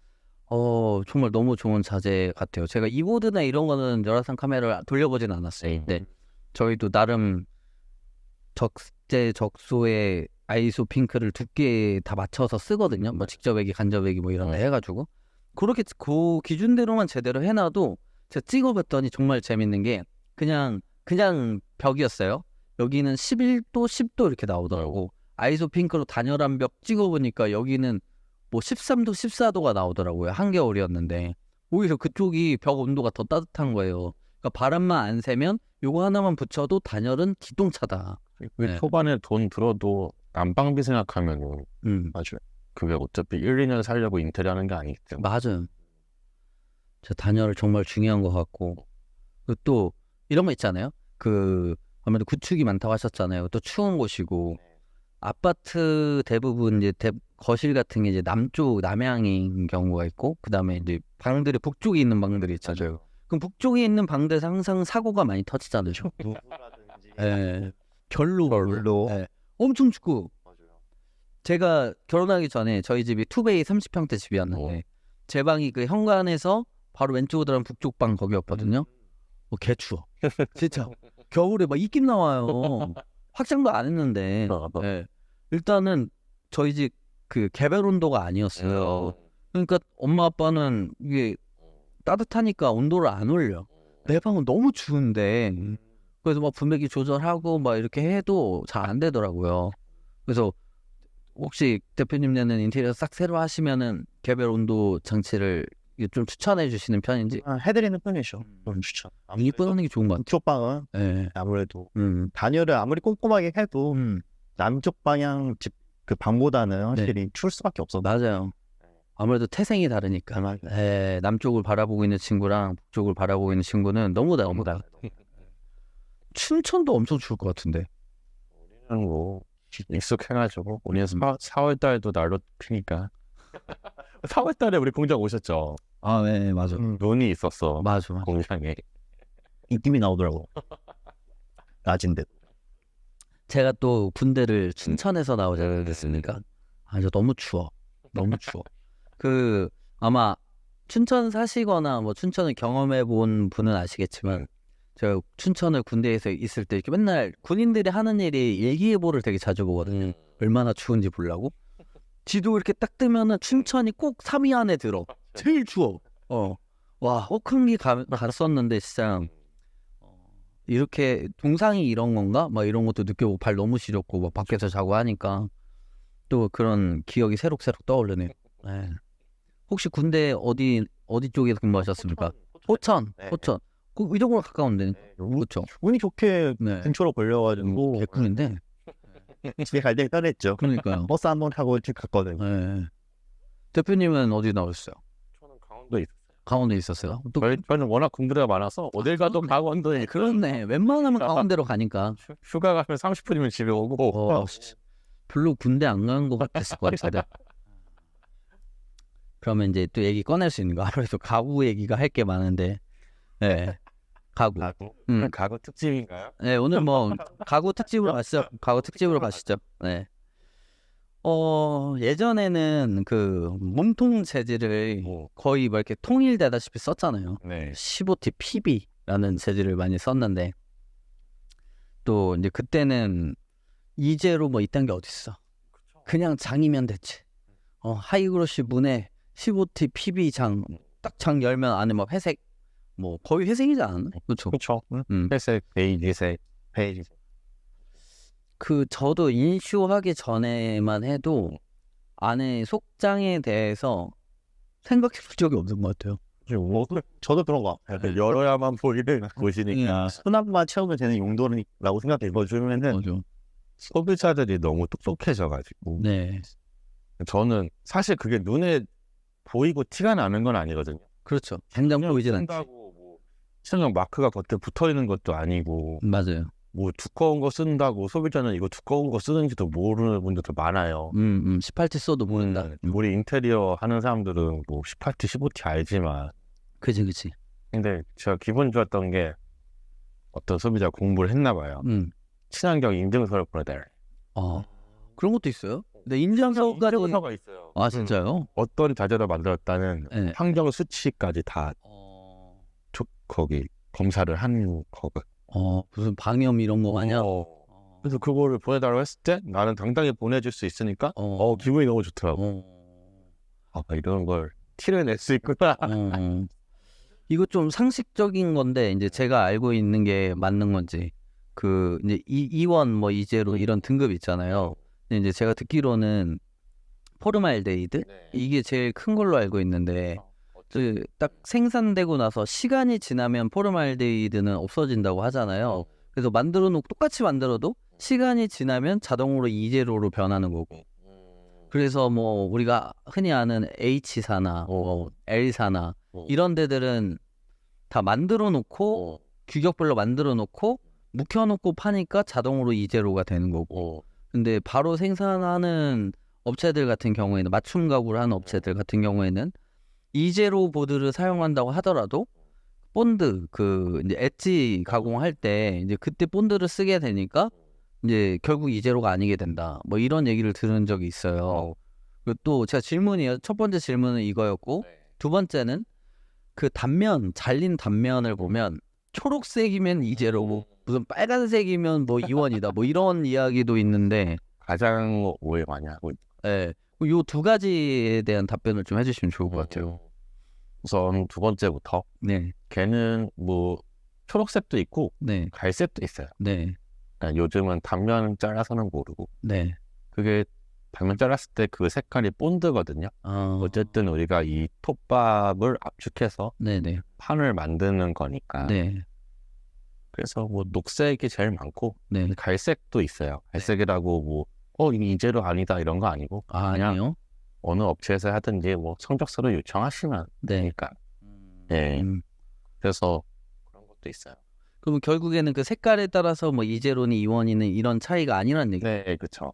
정말 너무 좋은 자재 같아요. 제가 이보드나 이런 거는 열화상 카메라를 돌려보진 않았어요. 네, 저희도 나름 적소에 아이소핑크를 두께 다 맞춰서 쓰거든요. 뭐 직접액이 간접액이 뭐 이런 데 해가지고 그렇게 그 기준대로만 제대로 해놔도 제가 찍어봤더니 정말 재밌는 게 그냥 벽이었어요. 여기는 11도, 10도 이렇게 나오더라고. 아이소핑크로 단열한 벽 찍어보니까 여기는 뭐 13도, 14도가 나오더라고요. 한겨울이었는데 오히려 그쪽이 벽 온도가 더 따뜻한 거예요. 그러니까 바람만 안 새면 요거 하나만 붙여도 단열은 기똥차다. 네. 초반에 돈 들어도 난방비 생각하면은 맞아요. 그게 어차피 1, 2년 살려고 인테리어 하는 게 아니겠죠. 맞아요. 저 단열을 정말 중요한 것 같고 그리고 또 이런 거 있잖아요. 그 아무래도 구축이 많다고 하셨잖아요. 또 추운 곳이고 아파트 대부분 이제 거실 같은 게 이제 남쪽 남향인 경우가 있고 그 다음에 이제 방들이 북쪽에 있는 방들이 있잖아요. 그럼 북쪽에 있는 방들에서 항상 사고가 많이 터지잖아요. 예, 결로. 예, 엄청 춥고. 제가 결혼하기 전에 저희 집이 투베이 30평대 집이었는데 제 방이 그 현관에서 바로 왼쪽으로 들어가면 북쪽 방 거기였거든요. 개 추워. 진짜 겨울에 막 입김 나와요. 확장도 안 했는데 일단은 저희 집 그 개별 온도가 아니었어요. 그러니까 엄마 아빠는 이게 따뜻하니까 온도를 안 올려. 내 방은 너무 추운데 그래서 막 분배기 조절하고 막 이렇게 해도 잘 안 되더라고요. 그래서 혹시 대표님 내는 인테리어 싹 새로 하시면은 개별 온도 장치를 좀 추천해 주시는 편인지? 해드리는 편이죠. 추천. 이쁘다는 게 좋은 것 같아요. 북쪽 방은 네. 아무래도 단열을 아무리 꼼꼼하게 해도 남쪽 방향 집 그 방보다는 확실히 추울 수밖에 없어. 맞아요. 아무래도 태생이 다르니까. 남쪽을 바라보고 있는 친구랑 북쪽을 바라보고 있는 친구는 너무 다르다. 춘천도 엄청 추울 것 같은데. 우리는 뭐 익숙해가지고 우리는 4월 달도 날로 피니까 4월 달에 우리 공장 오셨죠? 아, 네, 맞아. 눈이 있었어. 맞아. 공장에. 입김이 나오더라고. 낮인데. 제가 또 군대를 춘천에서 나오지 않았습니까? 저 너무 추워. 너무 추워. 그 아마 춘천 사시거나 뭐 춘천을 경험해 본 분은 아시겠지만 제가 춘천을 군대에서 있을 때 이렇게 맨날 군인들이 하는 일이 일기예보를 되게 자주 보거든요. 얼마나 추운지 보려고. 지도 이렇게 딱 뜨면은 춘천이 꼭 3위 안에 들어. 제일 추워. 와, 혹한기 갔었는데 진짜 이렇게 동상이 이런 건가? 막 이런 것도 느껴보고 발 너무 시렵고 막 밖에서 자고 하니까 또 그런 기억이 새록새록 떠오르네요. 네. 혹시 군대 어디 쪽에서 근무하셨습니까? 호천. 호천. 그 이쪽으로 가까운데. 그렇죠. 운이 좋게 근처로 걸려가지고 개꿀인데. 집에 갈 때 편했죠. 그러니까요. 버스 한 번 타고 이렇게 갔거든요. 대표님은 어디 나오셨어요? 저는 강원도에 있었어요. 강원도에 있었어요. 또 저는 워낙 군부대가 많아서 어딜 가도 강원도에 그렇네. 웬만하면 강원도로 가니까. 휴가 가면 30분이면 집에 오고 별로 군대 안 간 것 같았을 것 같아요. 그러면 이제 또 얘기 꺼낼 수 있는 거 아무래도 가구 얘기가 할 게 많은데, 네, 가구. 가구 특집인가요? 네, 오늘 뭐 가구 특집으로 가시죠. 가구 특집으로 가시죠. 네. 예전에는 그 몸통 재질을 거의 뭐 이렇게 통일되다시피 썼잖아요. 네. 15T PB라는 재질을 많이 썼는데 또 이제 그때는 이제로 뭐 이딴 게 어딨어. 그냥 장이면 됐지. 하이그로시 문에 15T PB 장 딱 장 열면 안에 뭐 회색 뭐 거의 회색이지 않았나? 그렇죠. 그렇죠. 회색, 베이지색. 그 저도 인슈하기 전에만 해도 안에 속장에 대해서 생각해 본 적이 없는 것 같아요. 저도 그런 거 같아요. 열어야만 보이는 곳이니까 수납만 채우면 되는 용도라고 생각해 보시면은 맞아. 소비자들이 너무 똑똑해져가지고 네. 저는 사실 그게 눈에 보이고 티가 나는 건 아니거든요. 그렇죠. 당장 보이진 않지. 뭐 신형 마크가 겉에 붙어 있는 것도 아니고 맞아요. 뭐 두꺼운 거 쓴다고 소비자는 이거 두꺼운 거 쓰는지도 모르는 분들도 많아요. 18T 써도 모른다. 우리 인테리어 하는 사람들은 뭐 18T, 15T 알지만 그치. 근데 제가 기분 좋았던 게 어떤 소비자 공부를 했나 봐요. 친환경 인증서를 보내달래. 그런 것도 있어요? 네, 인증서가 있어요. 아 진짜요? 어떤 자재로 만들었다는 네. 환경 수치까지 다 거기 검사를 한 거가. 무슨 방염 이런 거 마냥. 그래서 그거를 보내달라고 했을 때 나는 당당히 보내줄 수 있으니까 기분이 너무 좋더라고. 이런 걸 티를 낼 수 있구나. 이거 좀 상식적인 건데 이제 제가 알고 있는 게 맞는 건지 그 이제 이원 뭐 이제로 이런 등급 있잖아요. 근데 이제 제가 듣기로는 포르말데히드 이게 제일 큰 걸로 알고 있는데 딱 생산되고 나서 시간이 지나면 포르말데히드는 없어진다고 하잖아요. 그래서 똑같이 만들어도 시간이 지나면 자동으로 이제로로 변하는 거고. 그래서 뭐 우리가 흔히 아는 H사나 뭐 L사나 이런 데들은 다 만들어 놓고 규격별로 만들어 놓고 묵혀 놓고 파니까 자동으로 이제로가 되는 거고. 근데 바로 생산하는 업체들 같은 경우에는 맞춤 가구를 하는 업체들 같은 경우에는 이제로 보드를 사용한다고 하더라도 본드 그 이제 엣지 가공할 때 이제 그때 본드를 쓰게 되니까 이제 결국 이제로가 아니게 된다. 뭐 이런 얘기를 들은 적이 있어요. 그리고 또 제가 첫 번째 질문은 이거였고 두 번째는 그 단면 잘린 단면을 보면 초록색이면 이제로고 무슨 빨간색이면 뭐 이원이다. 뭐 이런 이야기도 있는데 가장 오해 많이 하고 네. 요 두 가지에 대한 답변을 좀 해주시면 좋을 것 같아요. 우선 두 번째부터 네. 걔는 뭐 초록색도 있고 네. 갈색도 있어요. 네. 그러니까 요즘은 단면 잘라서는 모르고 네. 그게 단면 잘랐을 때 그 색깔이 본드거든요. 어쨌든 우리가 이 톱밥을 압축해서 네네. 판을 만드는 거니까. 네. 그래서 뭐 녹색이 제일 많고 네. 갈색도 있어요. 갈색이라고 뭐 이게 이제로 아니다 이런 거 아니고 그냥 아니요. 어느 업체에서 하든지 뭐 성적서를 요청하시면 되니까. 네. 그래서 그런 것도 있어요. 그럼 결국에는 그 색깔에 따라서 뭐 이제로니 이원이는 이런 차이가 아니란 얘기. 네, 그렇죠.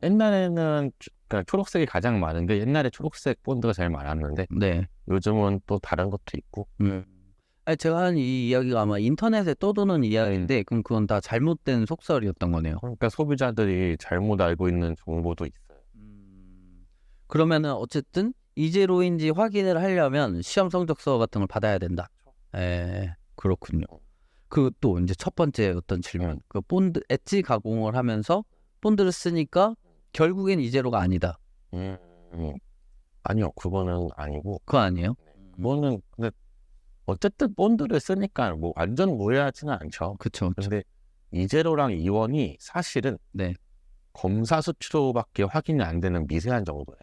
옛날에는 그러니까 초록색이 가장 많은데 옛날에 초록색 본드가 제일 많았는데 네. 요즘은 또 다른 것도 있고. 아니, 제가 한 이 이야기가 아마 인터넷에 떠도는 이야기인데 그럼 그건 다 잘못된 속설이었던 거네요. 그러니까 소비자들이 잘못 알고 있는 정보도 있어요. 그러면은 어쨌든 이제로인지 확인을 하려면 시험 성적서 같은 걸 받아야 된다. 그렇군요. 그 또 이제 첫 번째 어떤 질문. 그 본드 엣지 가공을 하면서 본드를 쓰니까 결국엔 이제로가 아니다. 아니요, 그거는 아니고. 그거 아니에요? 그거는 근데 어쨌든 본드를 쓰니까 뭐 완전 무해하지는 않죠. 그렇죠. 근데 이제로랑 이원이 사실은 네. 검사 수치로밖에 확인이 안 되는 미세한 정도예요.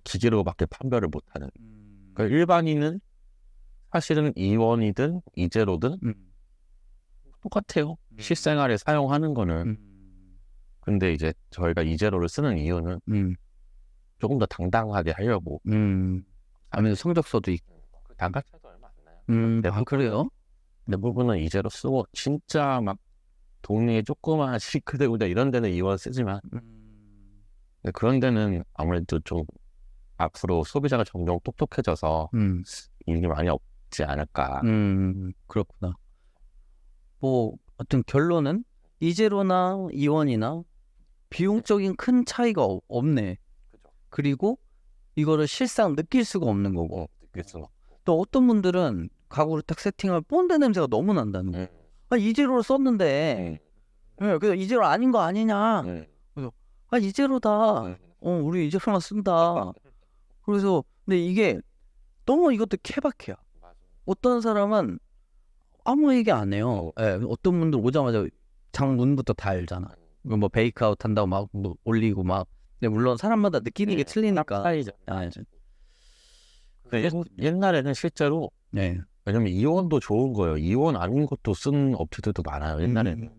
기계로밖에 판별을 못하는. 그러니까 일반인은 사실은 이원이든 이제로든 똑같아요. 실생활에 사용하는 거는. 근데 이제 저희가 이제로를 쓰는 이유는 조금 더 당당하게 하려고 아무래도 성적서도 있고. 그 단가차도 얼마 안 나요. 그래요? 대부분은 이제로 쓰고 진짜 막 동네에 조그마한 시크대구다 이런 데는 이원 쓰지만 근데 그런 데는 아무래도 좀 앞으로 소비자가 점점 똑똑해져서 일이 많이 없지 않을까. 그렇구나. 뭐 어떤 결론은 이제로나 이원이나 비용적인 큰 차이가 없네. 그죠. 그리고 이거를 실상 느낄 수가 없는 거고. 그래서 또 어떤 분들은 가구를 딱 세팅하면 본드 냄새가 너무 난다는 거야. 아, 이제로를 썼는데 그래서 이제로 아닌 거 아니냐. 아, 이제로다. 우리 이제로만 쓴다. 그래서 근데 이게 너무 이것도 케바케야. 어떤 사람은 아무 얘기 안 해요. 예, 어떤 분들 오자마자 장문부터 다 알잖아. 이거 뭐 베이크아웃 한다고 막 뭐 올리고 막. 근데 물론 사람마다 느끼는 게 틀리니까. 옛날에는 실제로 네. 왜냐면 이온도 좋은 거예요. 이온 아닌 것도 쓴 업체들도 많아요. 옛날에는.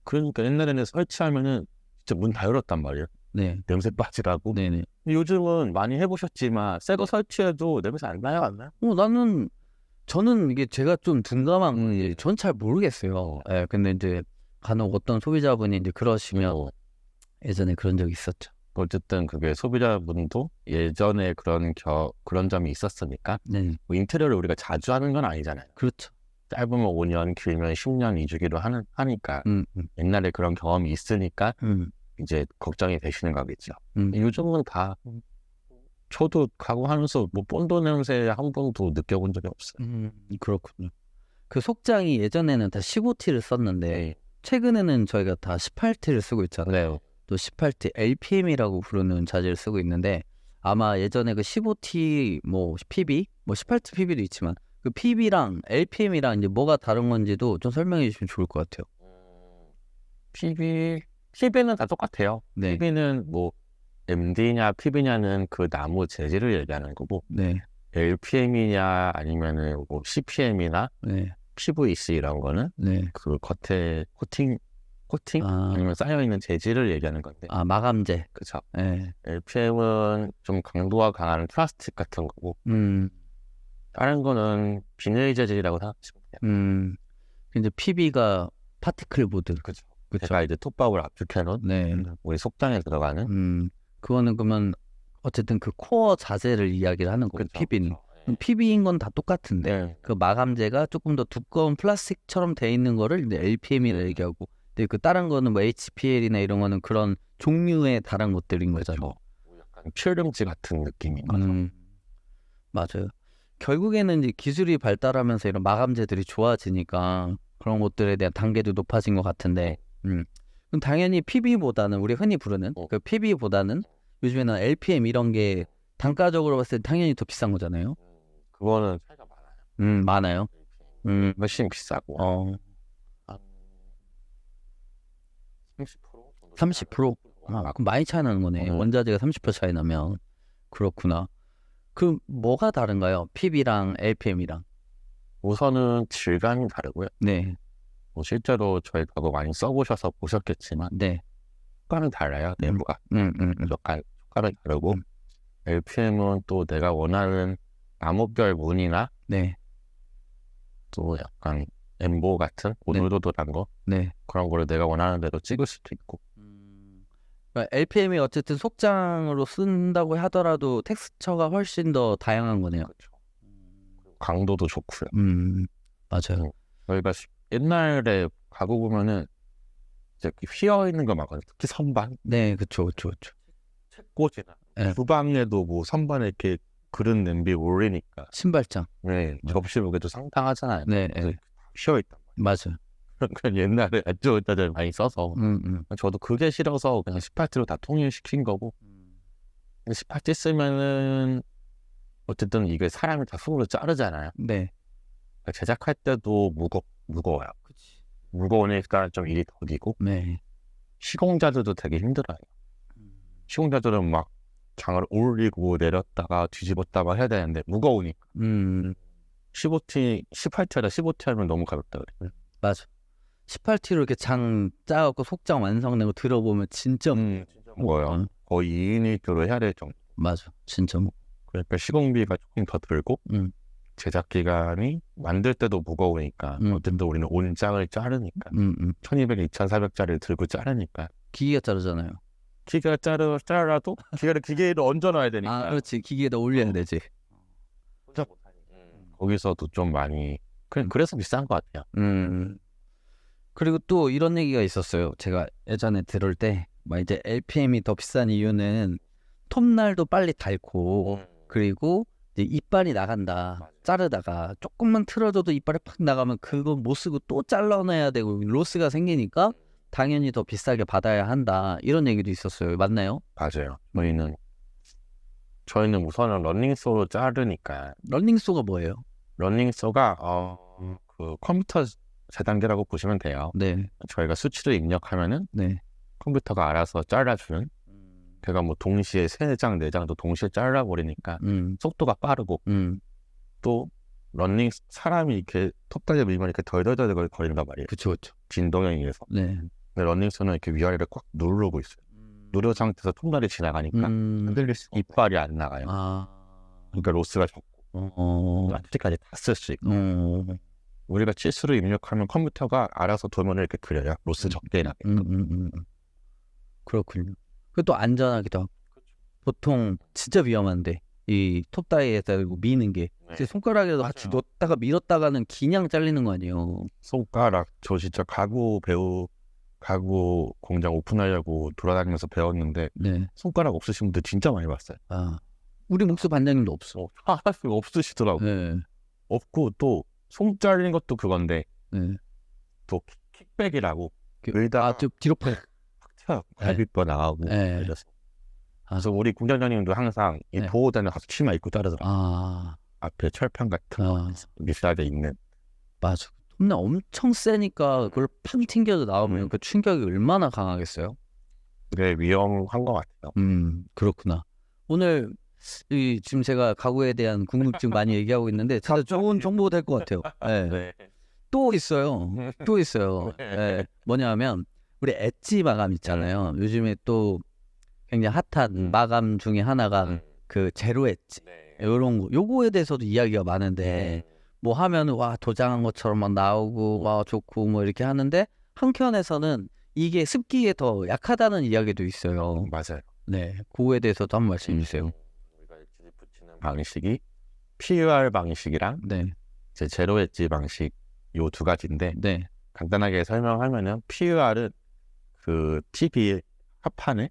그러니까 옛날에는 설치하면은 진짜 문 다 열었단 말이에요. 네. 냄새 빠지라고. 네네. 요즘은 많이 해보셨지만 새 거 설치해도 냄새 안 나요, 안 나요? 저는 이게 제가 좀 둔감한 게 전 잘 모르겠어요. 예, 근데 이제 간혹 어떤 소비자분이 이제 그러시면 예전에 그런 적이 있었죠. 어쨌든 그게 소비자분도 예전에 그런 점이 있었으니까 네. 뭐 인테리어를 우리가 자주 하는 건 아니잖아요. 그렇죠. 짧으면 5년, 길면 10년 이주기로 하니까 옛날에 그런 경험이 있으니까 이제 걱정이 되시는 거겠죠. 요즘은 다 저도 가구 하면서 뭐 본드 냄새 한 번도 느껴본 적이 없어요. 그렇군요. 그 속장이 예전에는 다 15T를 썼는데 네. 최근에는 저희가 다 18T를 쓰고 있잖아요. 네. 또 18T LPM이라고 부르는 자재를 쓰고 있는데 아마 예전에 그 15T 뭐 PB 뭐 18T PB도 있지만 그 PB랑 LPM이랑 이제 뭐가 다른 건지도 좀 설명해 주시면 좋을 것 같아요. PB는 다 똑같아요. 네. PB는 뭐 MD냐 PB냐는 그 나무 재질을 얘기하는 거고 네. LPM이냐 아니면은 뭐 CPM이나 네. PVC 이런 거는 네. 그 겉에 코팅 아니면 쌓여있는 재질을 얘기하는 건데. 마감재. 그쵸. 네. LPM은 좀 강도가 강한 플라스틱 같은 거고 다른 거는 비닐 재질이라고 생각하시면 돼요. 근데 PB가 파티클 보드. 그쵸. 그쵸. 제가 이제 톱밥을 압축해놓은 네. 우리 속장에 들어가는 그거는 그러면 어쨌든 그 코어 자재를 이야기를 하는 거고 그쵸, PB는. 그쵸. PB인 건 다 똑같은데 네. 그 마감재가 조금 더 두꺼운 플라스틱처럼 돼 있는 거를 이제 LPM이라 얘기하고 근데 그 다른 거는 뭐 HPL이나 이런 거는 그런 종류의 다른 것들인 거잖아요. 약간 필름지 같은 느낌인 거죠. 맞아요. 결국에는 이제 기술이 발달하면서 이런 마감재들이 좋아지니까 그런 것들에 대한 단계도 높아진 것 같은데 그럼 당연히 PB보다는 우리 흔히 부르는 그 PB보다는 요즘에는 LPM 이런 게 단가적으로 봤을 때 당연히 더 비싼 거잖아요. 그거는 차이가 많아요. 많아요. 훨씬 비싸고. 30%? 30%? 그럼 많이 차이 나는 거네. 원자재가 30% 차이 나면. 그렇구나. 그럼 뭐가 다른가요? PB랑 LPM이랑. 우선은 질감이 다르고요. 네. 뭐 실제로 저희 가구 많이 써보셔서 보셨겠지만 네. 효과는 달라요. 내부가. 효과는 다르고 LPM은 또 내가 원하는 나무별 무늬나 네. 또 약간 엠보 같은 오돌도돌한 거 네. 그런 거를 내가 원하는 대로 찍을 수도 있고. 그러니까 LPM이 어쨌든 속장으로 쓴다고 하더라도 텍스처가 훨씬 더 다양한 거네요. 그렇죠. 강도도 좋고요. 맞아요. 저희가 옛날에 가구 보면은 이제 휘어 있는 거 많거든요. 특히 선반. 네, 그렇죠. 책꽂이나 네. 주방에도 뭐 선반에 이렇게 그릇 냄비 올리니까 신발장. 네, 접시 무게도 상당하잖아요. 네. 휘어 있단 맞아요. 그냥 옛날에 안 좋은 자재를 많이 써서 저도 그게 싫어서 그냥 18T로 다 통일시킨 거고 18T 쓰면은 어쨌든 이게 사람이 다 손으로 자르잖아요. 네. 제작할 때도 무거워요. 그치. 무거우니까 좀 일이 더디고 네. 시공자들도 되게 힘들어요. 시공자들은 막 장을 올리고 내렸다가 뒤집었다가 해야 되는데 무거우니까 18T에다 15T 하면 너무 가볍다 그래요. 맞아. 18T로 이렇게 장 짜갖고 속장 완성되고 들어보면 진짜 무거워요. 거의 2인 1조로 해야 될 정도. 맞아. 진짜 그러니까 시공비가 조금 더 들고 제작 기간이 만들 때도 무거우니까 어쨌든 우리는 온장을 자르니까 1200, 2400짜리를 들고 자르니까 기계가 자르잖아요. 기계가 자르라도 기계를 얹어놔야 되니까 그렇지. 기계에다 올려야 되지. 거기서도 좀 많이 그래서 비싼 것 같아요. 그리고 또 이런 얘기가 있었어요. 제가 예전에 들을 때 막 이제 LPM이 더 비싼 이유는 톱날도 빨리 닳고 그리고 이제 이빨이 나간다. 자르다가 조금만 틀어줘도 이빨이 팍 나가면 그거 못 쓰고 또 잘라내야 되고 로스가 생기니까 당연히 더 비싸게 받아야 한다. 이런 얘기도 있었어요. 맞나요? 맞아요. 저희는 우선은 러닝소로 자르니까 런닝소가 뭐예요? 러닝소가 그 컴퓨터 재단계라고 보시면 돼요. 네. 저희가 수치를 입력하면은 네. 컴퓨터가 알아서 잘라주는. 걔가 뭐 동시에 3장, 4장도 동시에 잘라버리니까 속도가 빠르고 또 러닝 사람이 이렇게 톱다리에 밀면 이렇게 덜덜덜 거린단 말이에요. 그쵸. 진동에 의해서. 네. 근데 러닝소는 이렇게 위아래를 꽉 누르고 있어요. 누른 상태에서 톱날이 지나가니까 흔들릴 수 이빨이 안 나가요. 그러니까 로스가 적고 아직까지 다 쓸 수 있고. 우리가 치수를 입력하면 컴퓨터가 알아서 도면을 이렇게 그려요. 로스 적게 나게. 그렇군요. 그것도 안전하기도 하고. 보통 진짜 위험한데 이 톱다이에다 미는 게 손가락에도 같이 넣었다가 밀었다가는 그냥 잘리는 거 아니에요. 손가락 저 진짜 가구 공장 오픈하려고 돌아다니면서 배웠는데 손가락 없으신 분들 진짜 많이 봤어요. 우리 목수 반장님도 없어. 없으시더라고. 네. 없고 또 손 잘리는 것도 그건데 또 킥백이라고 밀다가 뒤로 팍 튀어요. 갈비뼈 나가고 그래서 우리 공장장님도 항상 이 보호대는 가서 치마 입고 자르더라고요. 앞에 철판 같은 거 비싸게 있는. 맞아. 톱날 엄청 세니까 그걸 팡 튕겨서 나오면 그 충격이 얼마나 강하겠어요? 그게 위험한 것 같아요. 그렇구나. 오늘 지금 제가 가구에 대한 궁금증 많이 얘기하고 있는데 진짜 좋은 정보 될 것 같아요. 네. 또 있어요. 네. 뭐냐면 우리 엣지 마감 있잖아요. 요즘에 또 굉장히 핫한 마감 중에 하나가 그 제로 엣지 이런 거. 요거에 대해서도 이야기가 많은데 뭐 하면은 와 도장한 것처럼 막 나오고 와 좋고 뭐 이렇게 하는데 한켠에서는 이게 습기에 더 약하다는 이야기도 있어요. 맞아요. 네, 그거에 대해서도 한번 말씀해 주세요. 우리가 엣지 붙이는 방식이 PUR 방식이랑 이제 제로 엣지 방식 요 두 가지인데 간단하게 설명하면은 PUR은 그 TV 합판을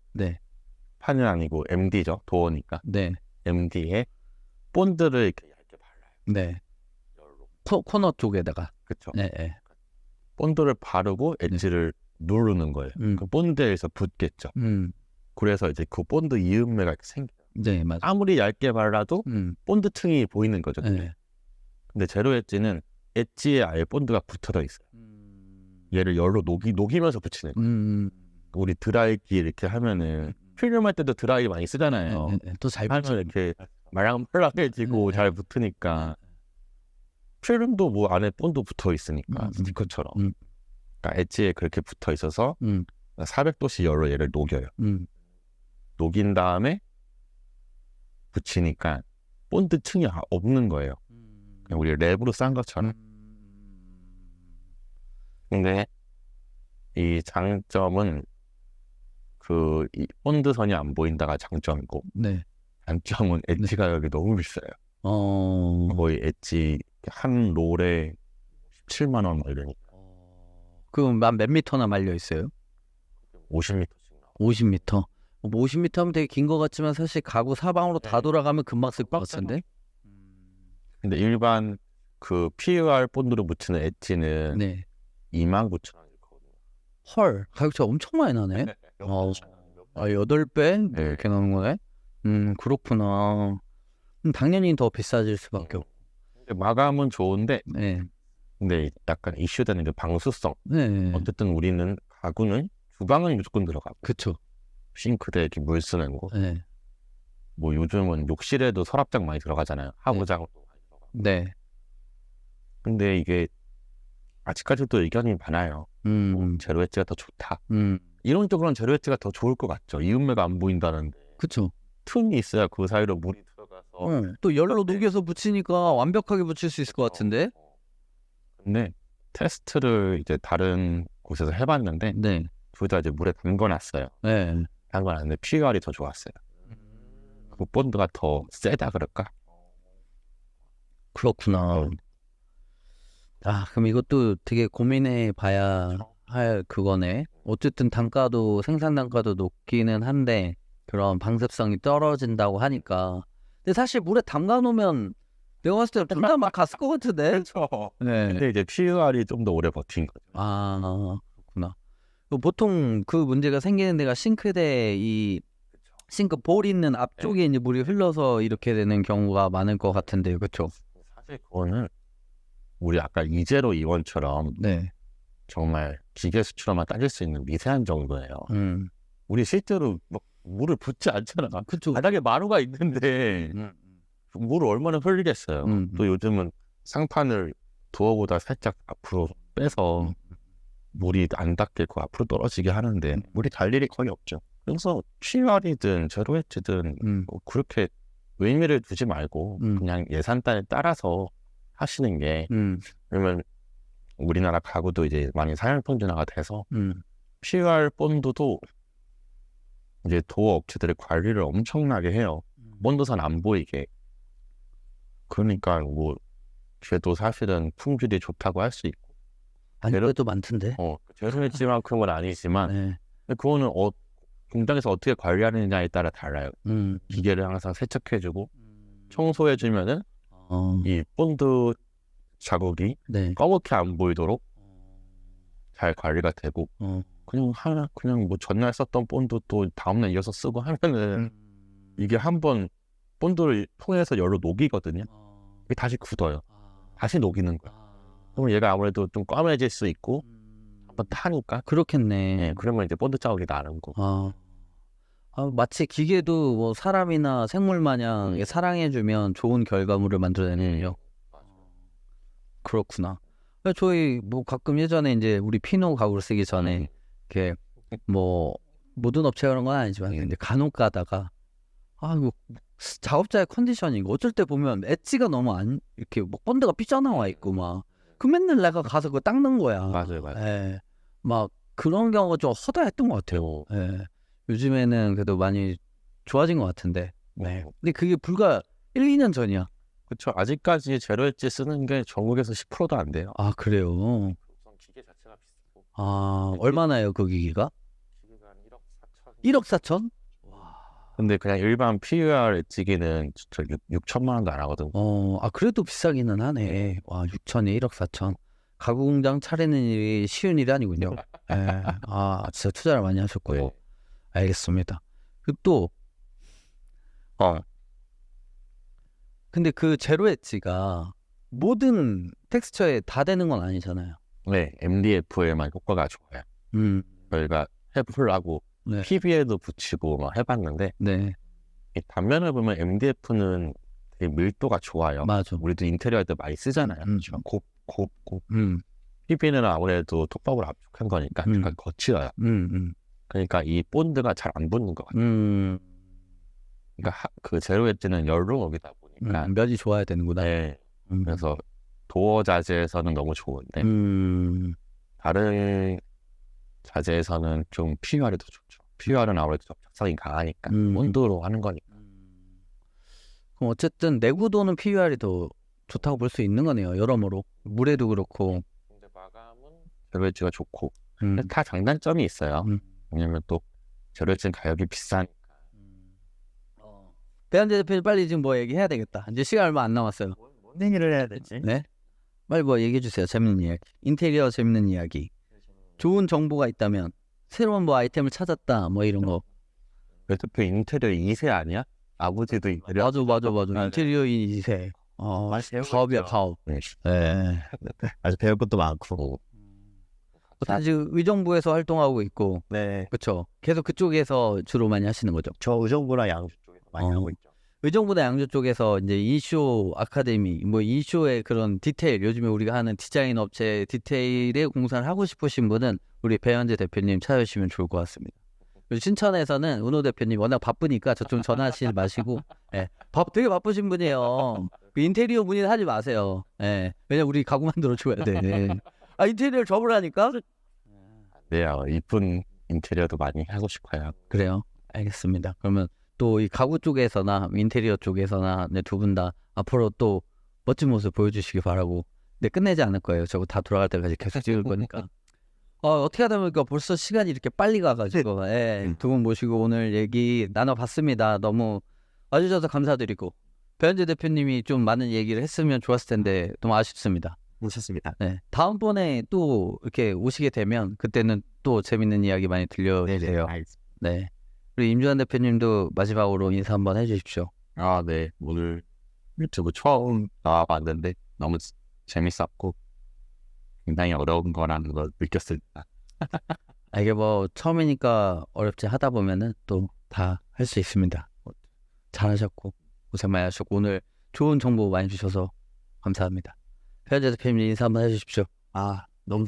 판은 아니고 MD죠. 도어니까 MD에 본드를 이렇게 얇게 발라요. 코너 쪽에다가. 그렇죠. 본드를 바르고 엣지를 누르는 거예요. 그 본드에서 붙겠죠. 그래서 이제 그 본드 이음매가 생겨요. 맞아. 아무리 얇게 발라도 본드 층이 보이는 거죠. 근데 제로 엣지는 엣지에 아예 본드가 붙어져 있어요. 얘를 열로 녹이면서 붙이는 거예요. 우리 드라이기 이렇게 하면은 필름 할 때도 드라이 많이 쓰잖아요. 또 잘 하면 이렇게 말랑말랑해지고 잘 붙으니까 필름도 뭐 안에 본드 붙어 있으니까 스티커처럼. 그러니까 엣지에 그렇게 붙어 있어서 400도씨 열로 얘를 녹여요. 녹인 다음에 붙이니까 본드 층이 없는 거예요. 그냥 우리 랩으로 싼 것처럼. 근데 이 장점은 이 본드선이 안 보인다가 장점이고 단점은 엣지 가격이 너무 비싸요. 거의 엣지 한 롤에 17만 원 이러니까. 그럼 몇 미터나 말려 있어요? 50m씩 나와요. 50m. 50m 하면 되게 긴 것 같지만 사실 가구 사방으로 다 돌아가면 금방 쓸 것 같은데? 근데 일반 그 PUR 본드로 붙이는 엣지는 29,000원 이거든요. 헐, 가격 차가 엄청 많이 나네. 8배? 이렇게 나오는 거네? 그렇구나. 당연히 더 비싸질 수밖에 없고. 근데 마감은 좋은데 근데 약간 이슈되는 게 방수성. 어쨌든 우리는 가구는 주방은 무조건 들어가고 그쵸. 싱크대에 이렇게 물 쓰는 거. 뭐 요즘은 욕실에도 서랍장 많이 들어가잖아요. 하부장도 많이 들어가고. 근데 이게 아직까지도 의견이 많아요. 제로 엣지가 더 좋다. 이론적으로는 제로 엣지가 더 좋을 것 같죠. 이음매가 안 보인다는데. 그쵸. 틈이 있어야 그 사이로 물이 들어가서 또 열로 녹여서 붙이니까 완벽하게 붙일 수 있을 것 같은데. 근데 테스트를 이제 다른 곳에서 해봤는데 네. 둘 다 이제 물에 담궈놨어요. 네. 담궈놨는데 PUR이 더 좋았어요. 그 본드가 더 세다 그럴까? 그렇구나. 아, 그럼 이것도 되게 고민해 봐야 할 그거네. 어쨌든 단가도 생산 단가도 높기는 한데 그런 방습성이 떨어진다고 하니까. 근데 사실 물에 담가 놓으면 내가 봤을 때 둘 다 막 갔을 것 같은데. 그렇죠. 네. 근데 이제 PUR이 좀 더 오래 버틴 거죠. 아, 그렇구나. 보통 그 문제가 생기는 데가 싱크대 이 싱크 볼 있는 앞쪽에 이제 물이 흘러서 이렇게 되는 경우가 많을 것 같은데, 그렇죠? 사실 그거는 우리 아까 이제로 이원처럼 네. 정말 기계 수치로만 따질 수 있는 미세한 정도예요. 우리 실제로 막 물을 붓지 않잖아. 그쵸. 바닥에 마루가 있는데 물을 얼마나 흘리겠어요. 또 요즘은 상판을 도어보다 살짝 앞으로 빼서 물이 안 닦이고 앞으로 떨어지게 하는데 물이 달 일이 거의 없죠. 그래서 PUR이든 제로웨지든 뭐 그렇게 의미를 두지 말고 그냥 예산단에 따라서 하시는 게 그러면 우리나라 가구도 이제 많이 사양 평준화가 돼서 PUR 본드도 이제 도어 업체들의 관리를 엄청나게 해요. 본드선 안 보이게. 그러니까 뭐 걔도 사실은 품질이 좋다고 할 수 있고 아니, 그래도 많던데. 제로웨지만큼은 아니지만 네. 근데 그거는 공장에서 어떻게 관리하느냐에 따라 달라요. 기계를 항상 세척해주고 청소해주면은 이 본드 자국이 네. 검게 안 보이도록 잘 관리가 되고 그냥 뭐 전날 썼던 본드 또 다음날 이어서 쓰고 하면은 이게 한번 본드를 통해서 열로 녹이거든요. 이게 다시 굳어요. 다시 녹이는 거야. 그러면 얘가 아무래도 좀 꽈매질 수 있고 한번 타니까 그렇겠네. 네, 그러면 이제 본드 자국이 나는 거. 마치 기계도 뭐 사람이나 생물 마냥 사랑해주면 좋은 결과물을 만들어내는군요. 그렇구나. 저희 뭐 가끔 예전에 이제 우리 피노 가구를 쓰기 전에 이렇게 뭐 모든 업체가 그런 건 아니지만 이제 간혹 가다가 이거 작업자의 컨디션이 어쩔 때 보면 엣지가 너무 안 이렇게 뭐 본드가 삐져나와 있고 막 그 맨날 내가 가서 그거 닦는 거야. 맞아요. 예. 막 그런 경우가 좀 허다했던 것 같아요. 예. 요즘에는 그래도 많이 좋아진 것 같은데. 네. 근데 그게 불과 1, 2년 전이야. 그렇죠. 아직까지 제로엣지 쓰는 게 전국에서 10%도 안 돼요. 아, 그래요? 기계 자체가 비싸고. 얼마나요, 그 기기가? 기계가 한 1억 4천. 1억 4천? 근데 그냥 일반 PUR 엣지기는 저 6천만 원도 안 하거든. 그래도 비싸기는 하네. 와, 6천에 1억 4천. 가구 공장 차리는 일이 쉬운 일이 아니군요. 예. 진짜 투자를 많이 하셨고요. 네. 알겠습니다. 그리고 또 근데 그 제로 엣지가 모든 텍스처에 다 되는 건 아니잖아요. 네, MDF에만 효과가 좋아요. 저희가 해보려고 네. PB에도 붙이고 막 해봤는데 네. 이 단면을 보면 MDF는 되게 밀도가 좋아요. 맞아. 우리도 인테리어 할 때 많이 쓰잖아요. 곱고 PB는 아무래도 톱밥으로 압축한 거니까 약간 거칠어요. 그러니까 이 본드가 잘 안 붙는 것 같아요. 그러니까 그 제로 엣지는 열로 녹이다 보니까 면이 좋아야 되는구나. 네. 그래서 도어 자재에서는 너무 좋은데 다른 자재에서는 좀 PUR이 더 좋죠. PUR은 아무래도 접착성이 강하니까 본드로 하는 거니까. 그럼 어쨌든 내구도는 PUR이 더 좋다고 볼 수 있는 거네요. 여러모로 물에도 그렇고. 근데 마감은 제로 엣지가 좋고 근데 다 장단점이 있어요. 왜냐면 또 제로 엣지는 가격이 비싸니까. 배현재 대표님 빨리 지금 뭐 얘기해야 되겠다. 이제 시간 얼마 안 남았어요. 뭔 얘기를 해야 되지? 네? 빨리 뭐 얘기해 주세요. 재밌는 이야기. 인테리어 재밌는 이야기. 좋은 정보가 있다면 새로운 뭐 아이템을 찾았다 뭐 이런 거. 대표 인테리어 2세 아니야? 아버지도 인테리어. 맞아. 네. 인테리어인 2세. 가업이야 가업. 네. 네. 아주 배울 것도 많고. 사실 의정부에서 활동하고 있고. 네. 그렇죠. 계속 그쪽에서 주로 많이 하시는 거죠. 저 의정부랑 양주 쪽에서 많이 하고 있죠. 의정부나 양주 쪽에서 이제 이쇼 아카데미, 뭐 이쇼의 그런 디테일, 요즘에 우리가 하는 디자인 업체 디테일에 공사를 하고 싶으신 분은 우리 배현재 대표님 찾아주시면 좋을 것 같습니다. 그리고 신천에서는 은호 대표님 워낙 바쁘니까 저 좀 전화하시지 마시고 되게 바쁘신 분이에요. 그 인테리어 문의는 하지 마세요. 예. 왜냐면 우리 가구 만들어 줘야 돼. 아 인테리어 접으라니까? 네, 이쁜 인테리어도 많이 하고 싶어요. 그래요. 알겠습니다. 그러면 또 이 가구 쪽에서나 인테리어 쪽에서나 네, 두 분 다 앞으로 또 멋진 모습 보여주시기 바라고. 네, 끝내지 않을 거예요. 저거 다 돌아갈 때까지 계속 찍을 거니까. 어떻게 하다 보니까 벌써 시간이 이렇게 빨리 가가지고 예, 두 분 모시고 오늘 얘기 나눠봤습니다. 너무 와주셔서 감사드리고 배현재 대표님이 좀 많은 얘기를 했으면 좋았을 텐데 너무 아쉽습니다. 모셨습니다. 네, 다음번에 또 이렇게 오시게 되면 그때는 또 재밌는 이야기 많이 들려주세요. 알겠습니다. 네. 그리고 임주환 대표님도 마지막으로 인사 한번 해주십시오. 아, 네. 오늘 유튜브 처음 나와봤는데 너무 재밌었고 굉장히 어려운 거라는 걸 느꼈습니다. 이게 뭐 처음이니까 어렵지 하다 보면은 또 다 할 수 있습니다. 잘하셨고 고생 많이 하셨고 오늘 좋은 정보 많이 주셔서 감사합니다. 배현재 대표님 인사 한번 해주십시오. 너무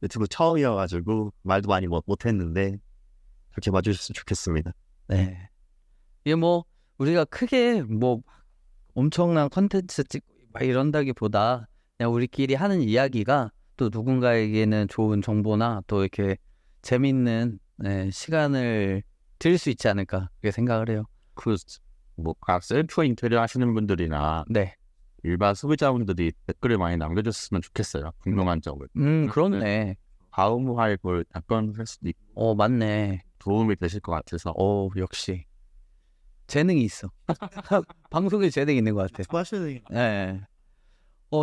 유튜브 처음이어가지고 말도 많이 못했는데 그렇게 봐주셨으면 좋겠습니다. 네. 이게 뭐 우리가 크게 뭐 엄청난 컨텐츠 찍고 막 이런다기보다 그냥 우리끼리 하는 이야기가 또 누군가에게는 좋은 정보나 또 이렇게 재밌는 시간을 드릴 수 있지 않을까 그렇게 생각을 해요. 각 셀프 인테리어 하시는 분들이나 네. 일반 소비자분들이 댓글을 많이 남겨줬으면 좋겠어요. 궁금한 점을. 그렇네. 다음할 걸 답변할 수도 있고 맞네. 도움이 되실 것 같아서. 역시 재능이 있어. 방송에 재능이 있는 것 같아. 수고하셔야 네.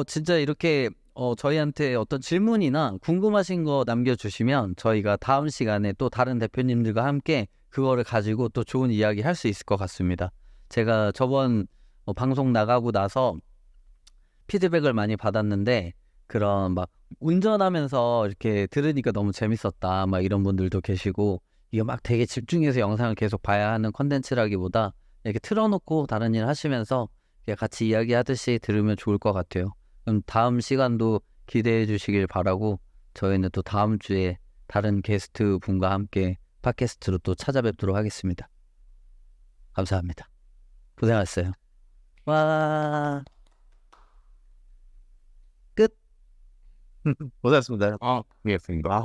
진짜 이렇게 저희한테 어떤 질문이나 궁금하신 거 남겨주시면 저희가 다음 시간에 또 다른 대표님들과 함께 그거를 가지고 또 좋은 이야기 할 수 있을 것 같습니다. 제가 저번 방송 나가고 나서 피드백을 많이 받았는데 그런 막 운전하면서 이렇게 들으니까 너무 재밌었다 막 이런 분들도 계시고 이게 막 되게 집중해서 영상을 계속 봐야 하는 컨텐츠라기보다 이렇게 틀어놓고 다른 일 하시면서 같이 이야기하듯이 들으면 좋을 것 같아요. 그럼 다음 시간도 기대해 주시길 바라고 저희는 또 다음 주에 다른 게스트 분과 함께 팟캐스트로 또 찾아뵙도록 하겠습니다. 감사합니다. 고생하셨어요. 와 끝. 고생하셨습니다. 알겠습니다.